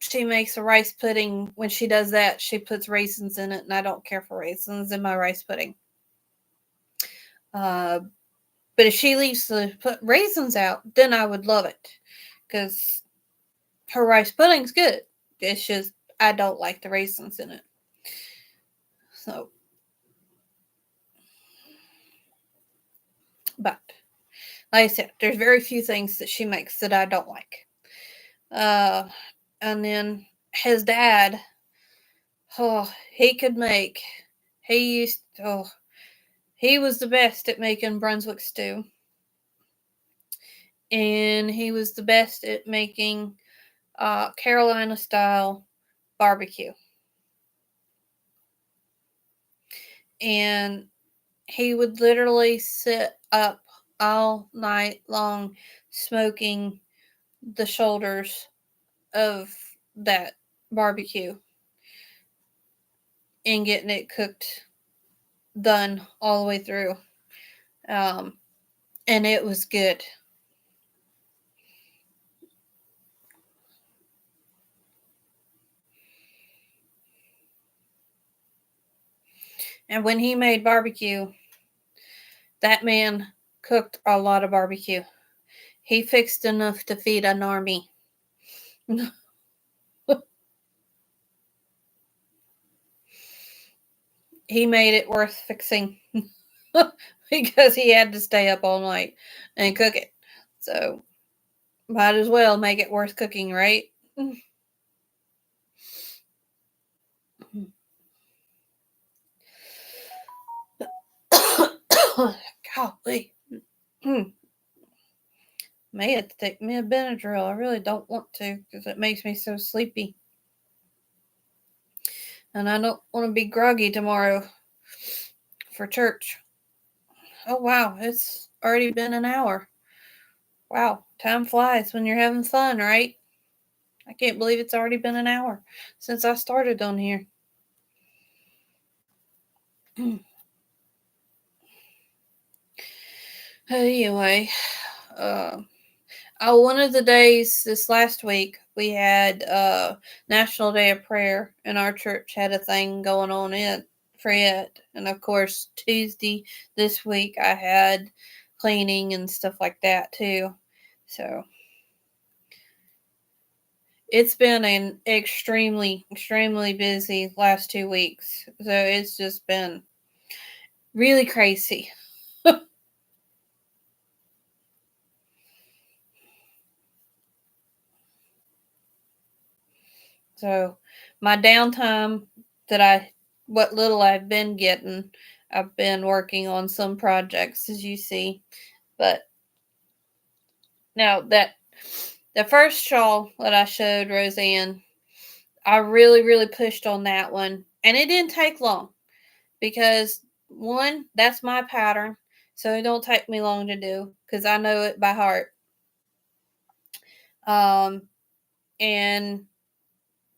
she makes a rice pudding. When she does that, she puts raisins in it, and I don't care for raisins in my rice pudding. Uh, but if she leaves the raisins out, then I would love it because her rice pudding's good. It's just I don't like the raisins in it. So, but like I said, there's very few things that she makes that I don't like. And then his dad, he could make. He used. He was the best at making Brunswick stew, and he was the best at making Carolina style barbecue. And he would literally sit up all night long smoking the shoulders of that barbecue and getting it cooked, done all the way through. And it was good. And when he made barbecue, that man cooked a lot of barbecue. He fixed enough to feed an army. He made it worth fixing because he had to stay up all night and cook it. So, might as well make it worth cooking, right? Golly. May have to take me a Benadryl. I really don't want to because it makes me so sleepy. And I don't want to be groggy tomorrow for church. Oh, wow. It's already been an hour. Wow. Time flies when you're having fun, right? I can't believe it's already been an hour since I started on here. Anyway, one of the days this last week we had National Day of Prayer, and our church had a thing going on for it. And of course, Tuesday this week I had cleaning and stuff like that too. So it's been an extremely busy last 2 weeks. So it's just been really crazy. So my downtime what little I've been getting, I've been working on some projects, as you see. But now that the first shawl that I showed Roseanne, I really pushed on that one, and it didn't take long because one, that's my pattern, so it don't take me long to do because I know it by heart. And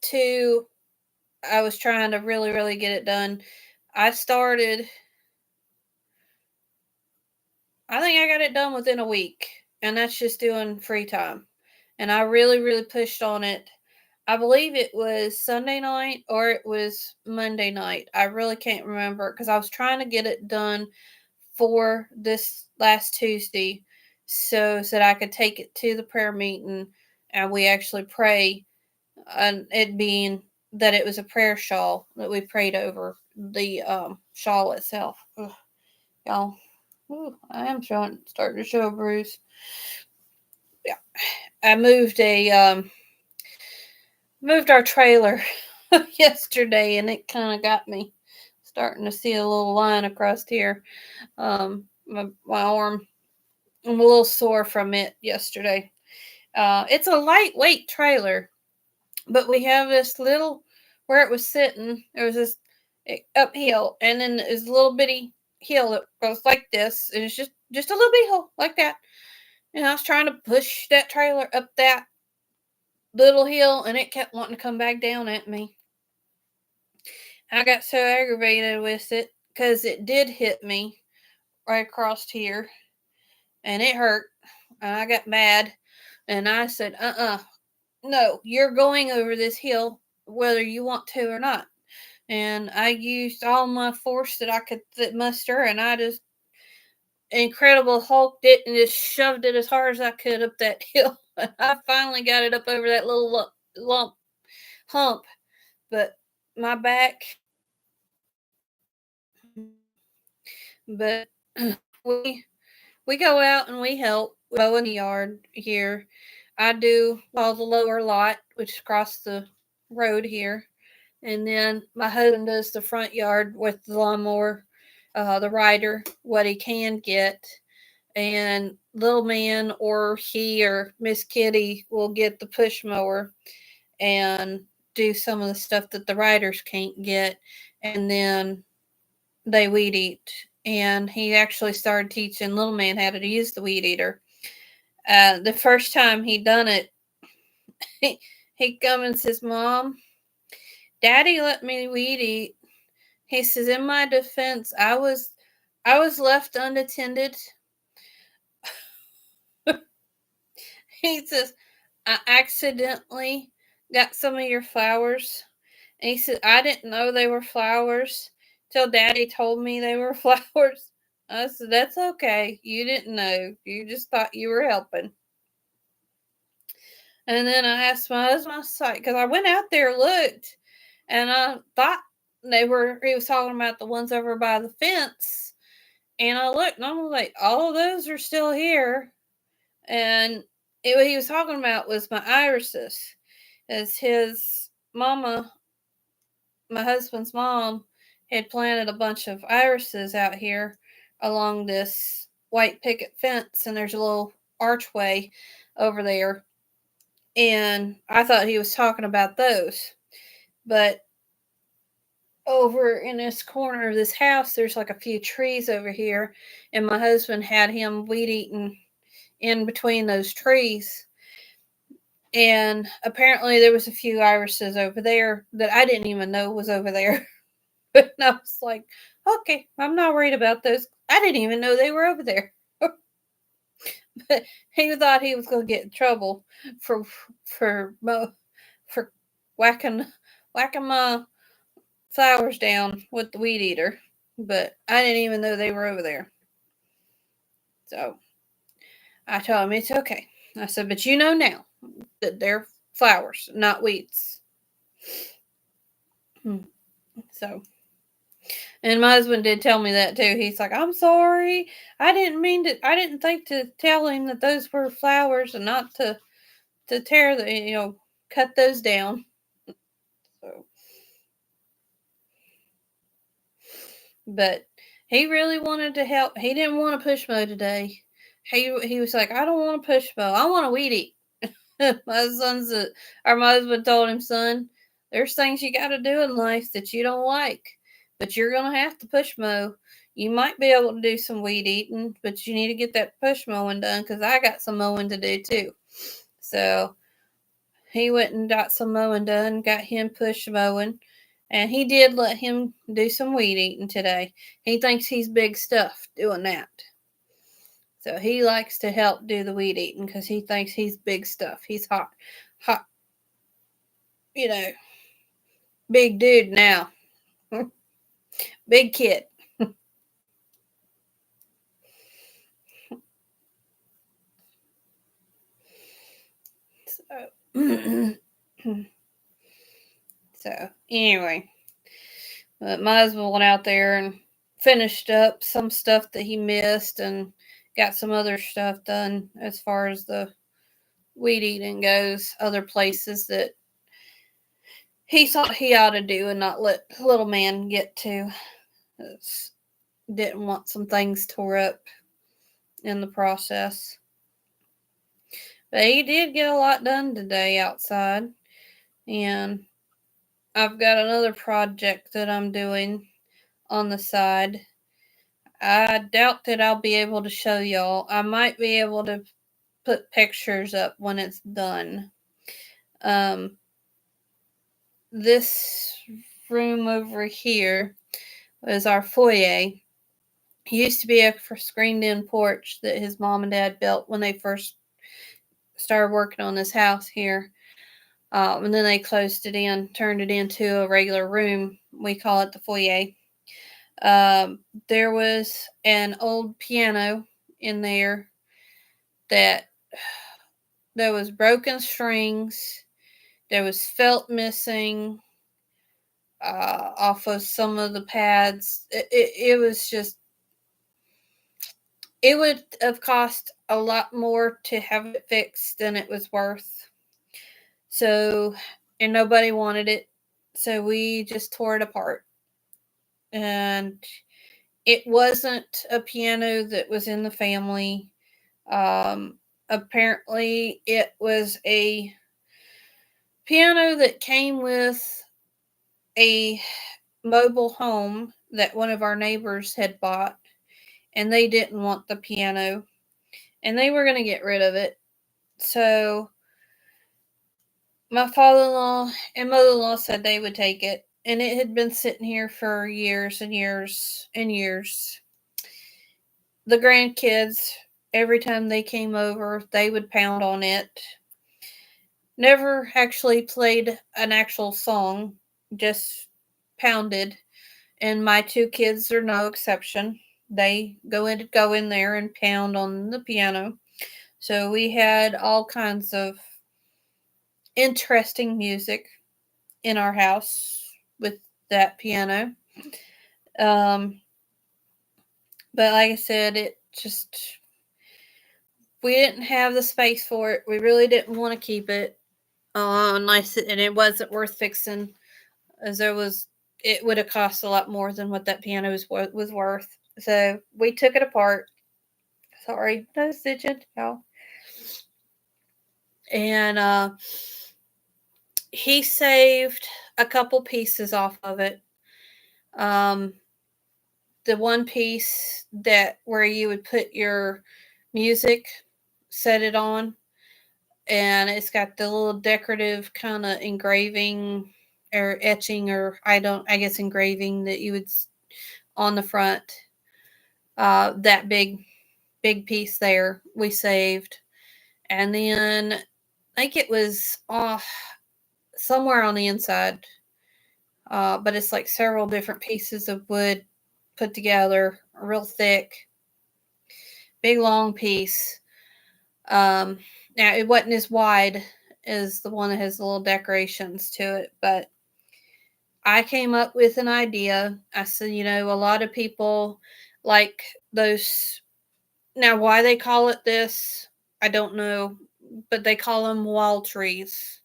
two, I was trying to really get it done. I think I got it done within a week, and that's just doing free time. And I really pushed on it. I believe it was Sunday night or it was Monday night. I really can't remember because I was trying to get it done for this last Tuesday so that I could take it to the prayer meeting and we actually pray, and it being that it was a prayer shawl that we prayed over the shawl itself. Ugh, y'all, ooh, I am starting to show a bruise. Yeah, I moved our trailer yesterday, and it kind of got me starting to see a little line across here. My arm, I'm a little sore from it yesterday. It's a lightweight trailer, but we have this little where it was sitting. There was this uphill, and then there's a little bitty hill that goes like this, and it's just a little bitty hill like that. And I was trying to push that trailer up that little hill, and it kept wanting to come back down at me. I got so aggravated with it because it did hit me right across here, and it hurt. And I got mad, and I said, no, you're going over this hill whether you want to or not. And I used all my force that I could muster, and I just incredible hulked it and just shoved it as hard as I could up that hill. And I finally got it up over that little hump, but my back. But we go out and we help mow in the yard here. I do all the lower lot, which is across the road here, and then my husband does the front yard with the lawnmower, the rider, what he can get, and little man or he or Miss Kitty will get the push mower and do some of the stuff that the riders can't get, and then they weed eat. And he actually started teaching little man how to use the weed eater. The first time he done it, he come and says, "Mom, Daddy let me weed eat." He says, "In my defense, I was left unattended." He says, "I accidentally got some of your flowers." And he said, "I didn't know they were flowers till Daddy told me they were flowers." I said, "That's okay. You didn't know. You just thought you were helping." And then I asked my husband, because I went out there, looked, and I thought he was talking about the ones over by the fence. And I looked, and I was like, all of those are still here. And what he was talking about was my irises. As his mama, my husband's mom, had planted a bunch of irises out here along this white picket fence, and there's a little archway over there. And I thought he was talking about those. But over in this corner of this house, there's like a few trees over here, and my husband had him weed eating in between those trees. And apparently there was a few irises over there that I didn't even know was over there. And I was like, okay, I'm not worried about those. I didn't even know they were over there. But he thought he was going to get in trouble for for for whacking my flowers down with the weed eater. But I didn't even know they were over there. So I told him it's okay. I said, but you know now that they're flowers, not weeds. So, and my husband did tell me that too. He's like, I'm sorry. I didn't mean to, I didn't think to tell him that those were flowers and not to tear the, cut those down. So, but he really wanted to help. He didn't want to push mow today. He was like, I don't want to push mow. I want to weed eat. My husband told him, son, there's things you got to do in life that you don't like, but you're gonna have to push mow. You might be able to do some weed eating, but you need to get that push mowing done because I got some mowing to do too. So he went and got some mowing done, got him push mowing, and he did let him do some weed eating today. He thinks he's big stuff doing that. So he likes to help do the weed eating because he thinks he's big stuff. He's hot, you know, big dude now. Big kid. So, so anyway, but my husband went out there and finished up some stuff that he missed and got some other stuff done as far as the weed eating goes. Other places that he thought he ought to do and not let little man get to. Didn't want some things tore up in the process. But he did get a lot done today outside. And I've got another project that I'm doing on the side. I doubt that I'll be able to show y'all. I might be able to put pictures up when it's done. This room over here is our foyer. It used to be a screened in porch that his mom and dad built when they first started working on this house here. And then they closed it in, turned it into a regular room. We call it the foyer. There was an old piano in there that there was broken strings. There was felt missing off of some of the pads. It was just, it would have cost a lot more to have it fixed than it was worth. So, and nobody wanted it. So we just tore it apart. And it wasn't a piano that was in the family. Apparently, it was a piano that came with a mobile home that one of our neighbors had bought, and they didn't want the piano, and they were going to get rid of it. So my father-in-law and mother-in-law said they would take it, and it had been sitting here for years and years and years. The grandkids, every time they came over, they would pound on it. Never actually played an actual song, just pounded. And my two kids are no exception. They go in there and pound on the piano. So we had all kinds of interesting music in our house with that piano. Um, but like I said, it just, we didn't have the space for it. We really didn't want to keep it. Unless and it wasn't worth fixing, as it would have cost a lot more than what that piano was worth. So we took it apart. Sorry, no stitching, y'all. And he saved a couple pieces off of it. The one piece that where you would put your music, set it on, and it's got the little decorative kind of engraving or etching, or I guess engraving that you would on the front. That big piece there we saved, and then I think it was off somewhere on the inside, but it's like several different pieces of wood put together, real thick, big long piece. Now it wasn't as wide as the one that has the little decorations to it, but I came up with an idea. I said, a lot of people like those. Now, why they call it this, I don't know, but they call them wall trees.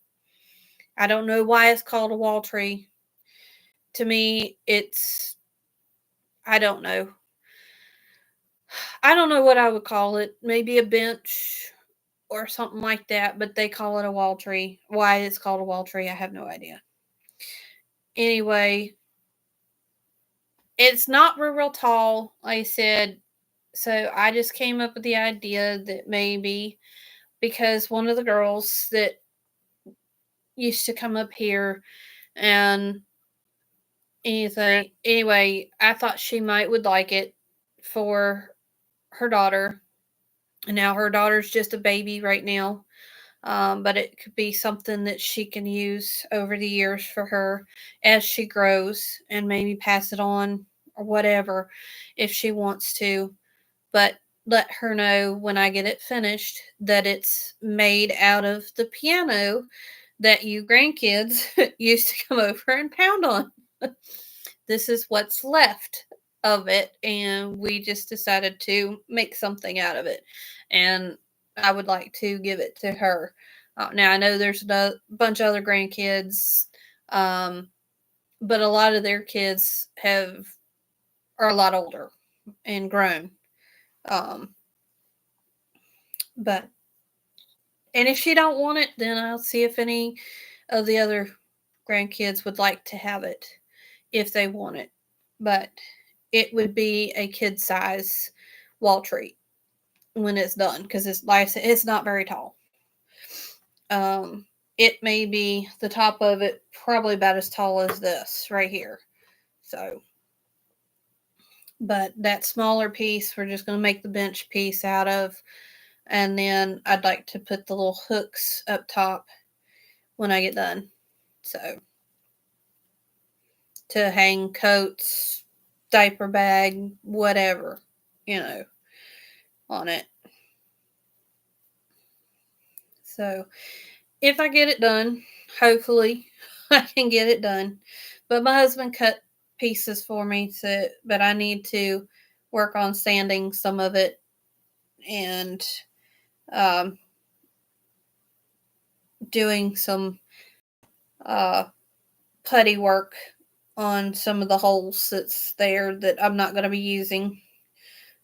I don't know why it's called a wall tree. To me, I don't know. I don't know what I would call it. Maybe a bench or something like that, but they call it a wall tree. Why it's called a wall tree, I have no idea. Anyway, it's not real tall, like I said. So I just came up with the idea that maybe because one of the girls that used to come up here and anything, anyway, I thought she would like it for her daughter. And now her daughter's just a baby right now. But it could be something that she can use over the years for her as she grows, and maybe pass it on or whatever if she wants to. But let her know when I get it finished that it's made out of the piano that you grandkids used to come over and pound on. This is what's left of it, and we just decided to make something out of it. And I would like to give it to her. Now, I know there's a bunch of other grandkids, but a lot of their kids are a lot older and grown. Um, but and if she don't want it, then I'll see if any of the other grandkids would like to have it if they want it. But it would be a kid size wall tree when it's done, because it's like I said, it's not very tall. It may be the top of it probably about as tall as this right here. So, but that smaller piece we're just going to make the bench piece out of, and then I'd like to put the little hooks up top when I get done. So, to hang coats, diaper bag, whatever, on it. So, if I get it done, hopefully I can get it done. But my husband cut pieces for me, but I need to work on sanding some of it and um, doing some uh, putty work on some of the holes that's there that I'm not going to be using,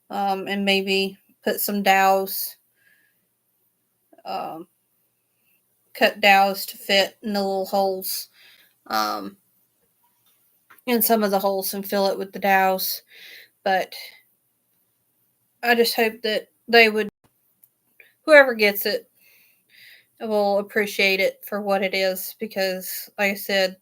and maybe put some dowels, um, cut dowels to fit in the little holes, in some of the holes, and fill it with the dowels. But I just hope that whoever gets it will appreciate it for what it is, because, like I said,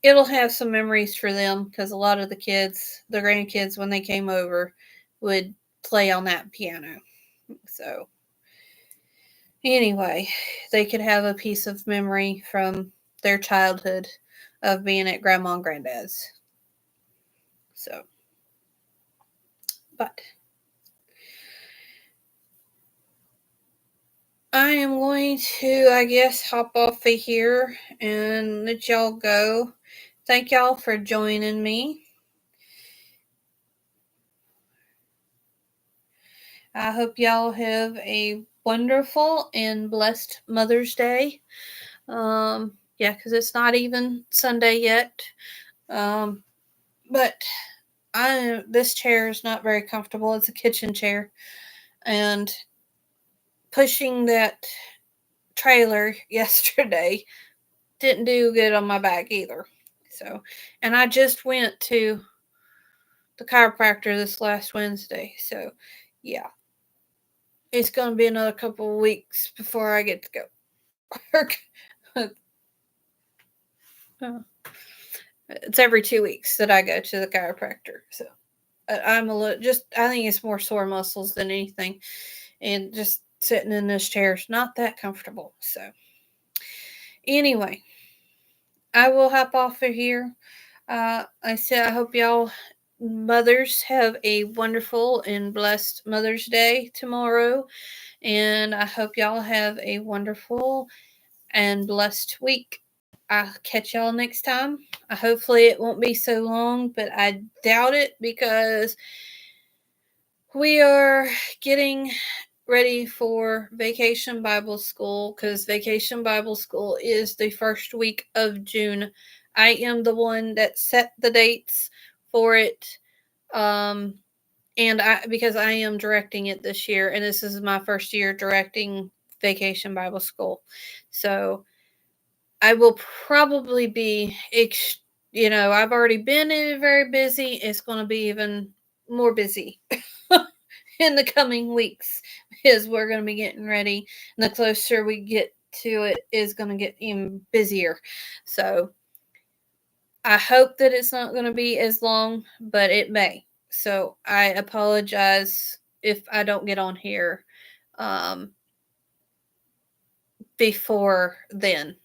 it'll have some memories for them, because a lot of the grandkids, when they came over, would play on that piano. So, anyway, they could have a piece of memory from their childhood of being at Grandma and Granddad's. So, but I am going to, I guess, hop off of here and let y'all go. Thank y'all for joining me. I hope y'all have a wonderful and blessed Mother's Day. Yeah, because it's not even Sunday yet. But this chair is not very comfortable. It's a kitchen chair, and pushing that trailer yesterday didn't do good on my back either. So, and I just went to the chiropractor this last Wednesday. So, yeah, it's going to be another couple of weeks before I get to go. work. It's every 2 weeks that I go to the chiropractor. So I'm a little I think it's more sore muscles than anything. And just sitting in this chair is not that comfortable. So anyway, I will hop off of here. I said I hope y'all mothers have a wonderful and blessed Mother's Day tomorrow. And I hope y'all have a wonderful and blessed week. I'll catch y'all next time. Hopefully it won't be so long, but I doubt it because we are getting ready for Vacation Bible School because Vacation Bible School is the first week of June. I am the one that set the dates for it. And because I am directing it this year, and this is my first year directing Vacation Bible School. So I will probably be, I've already been very busy. It's going to be even more busy in the coming weeks because we're going to be getting ready. And the closer we get to it is going to get even busier. So I hope that it's not going to be as long, but it may. So I apologize if I don't get on here before then.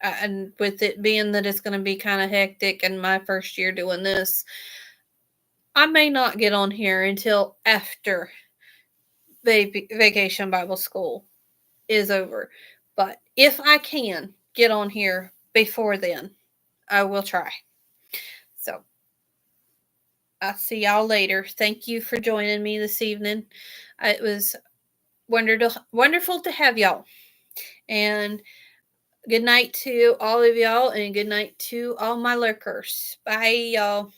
And with it being that it's going to be kind of hectic and my first year doing this, I may not get on here until after Vacation Bible School is over. But if I can get on here before then, I will try. So I'll see y'all later. Thank you for joining me this evening. It was wonderful to have y'all. And good night to all of y'all, and good night to all my lurkers. Bye, y'all.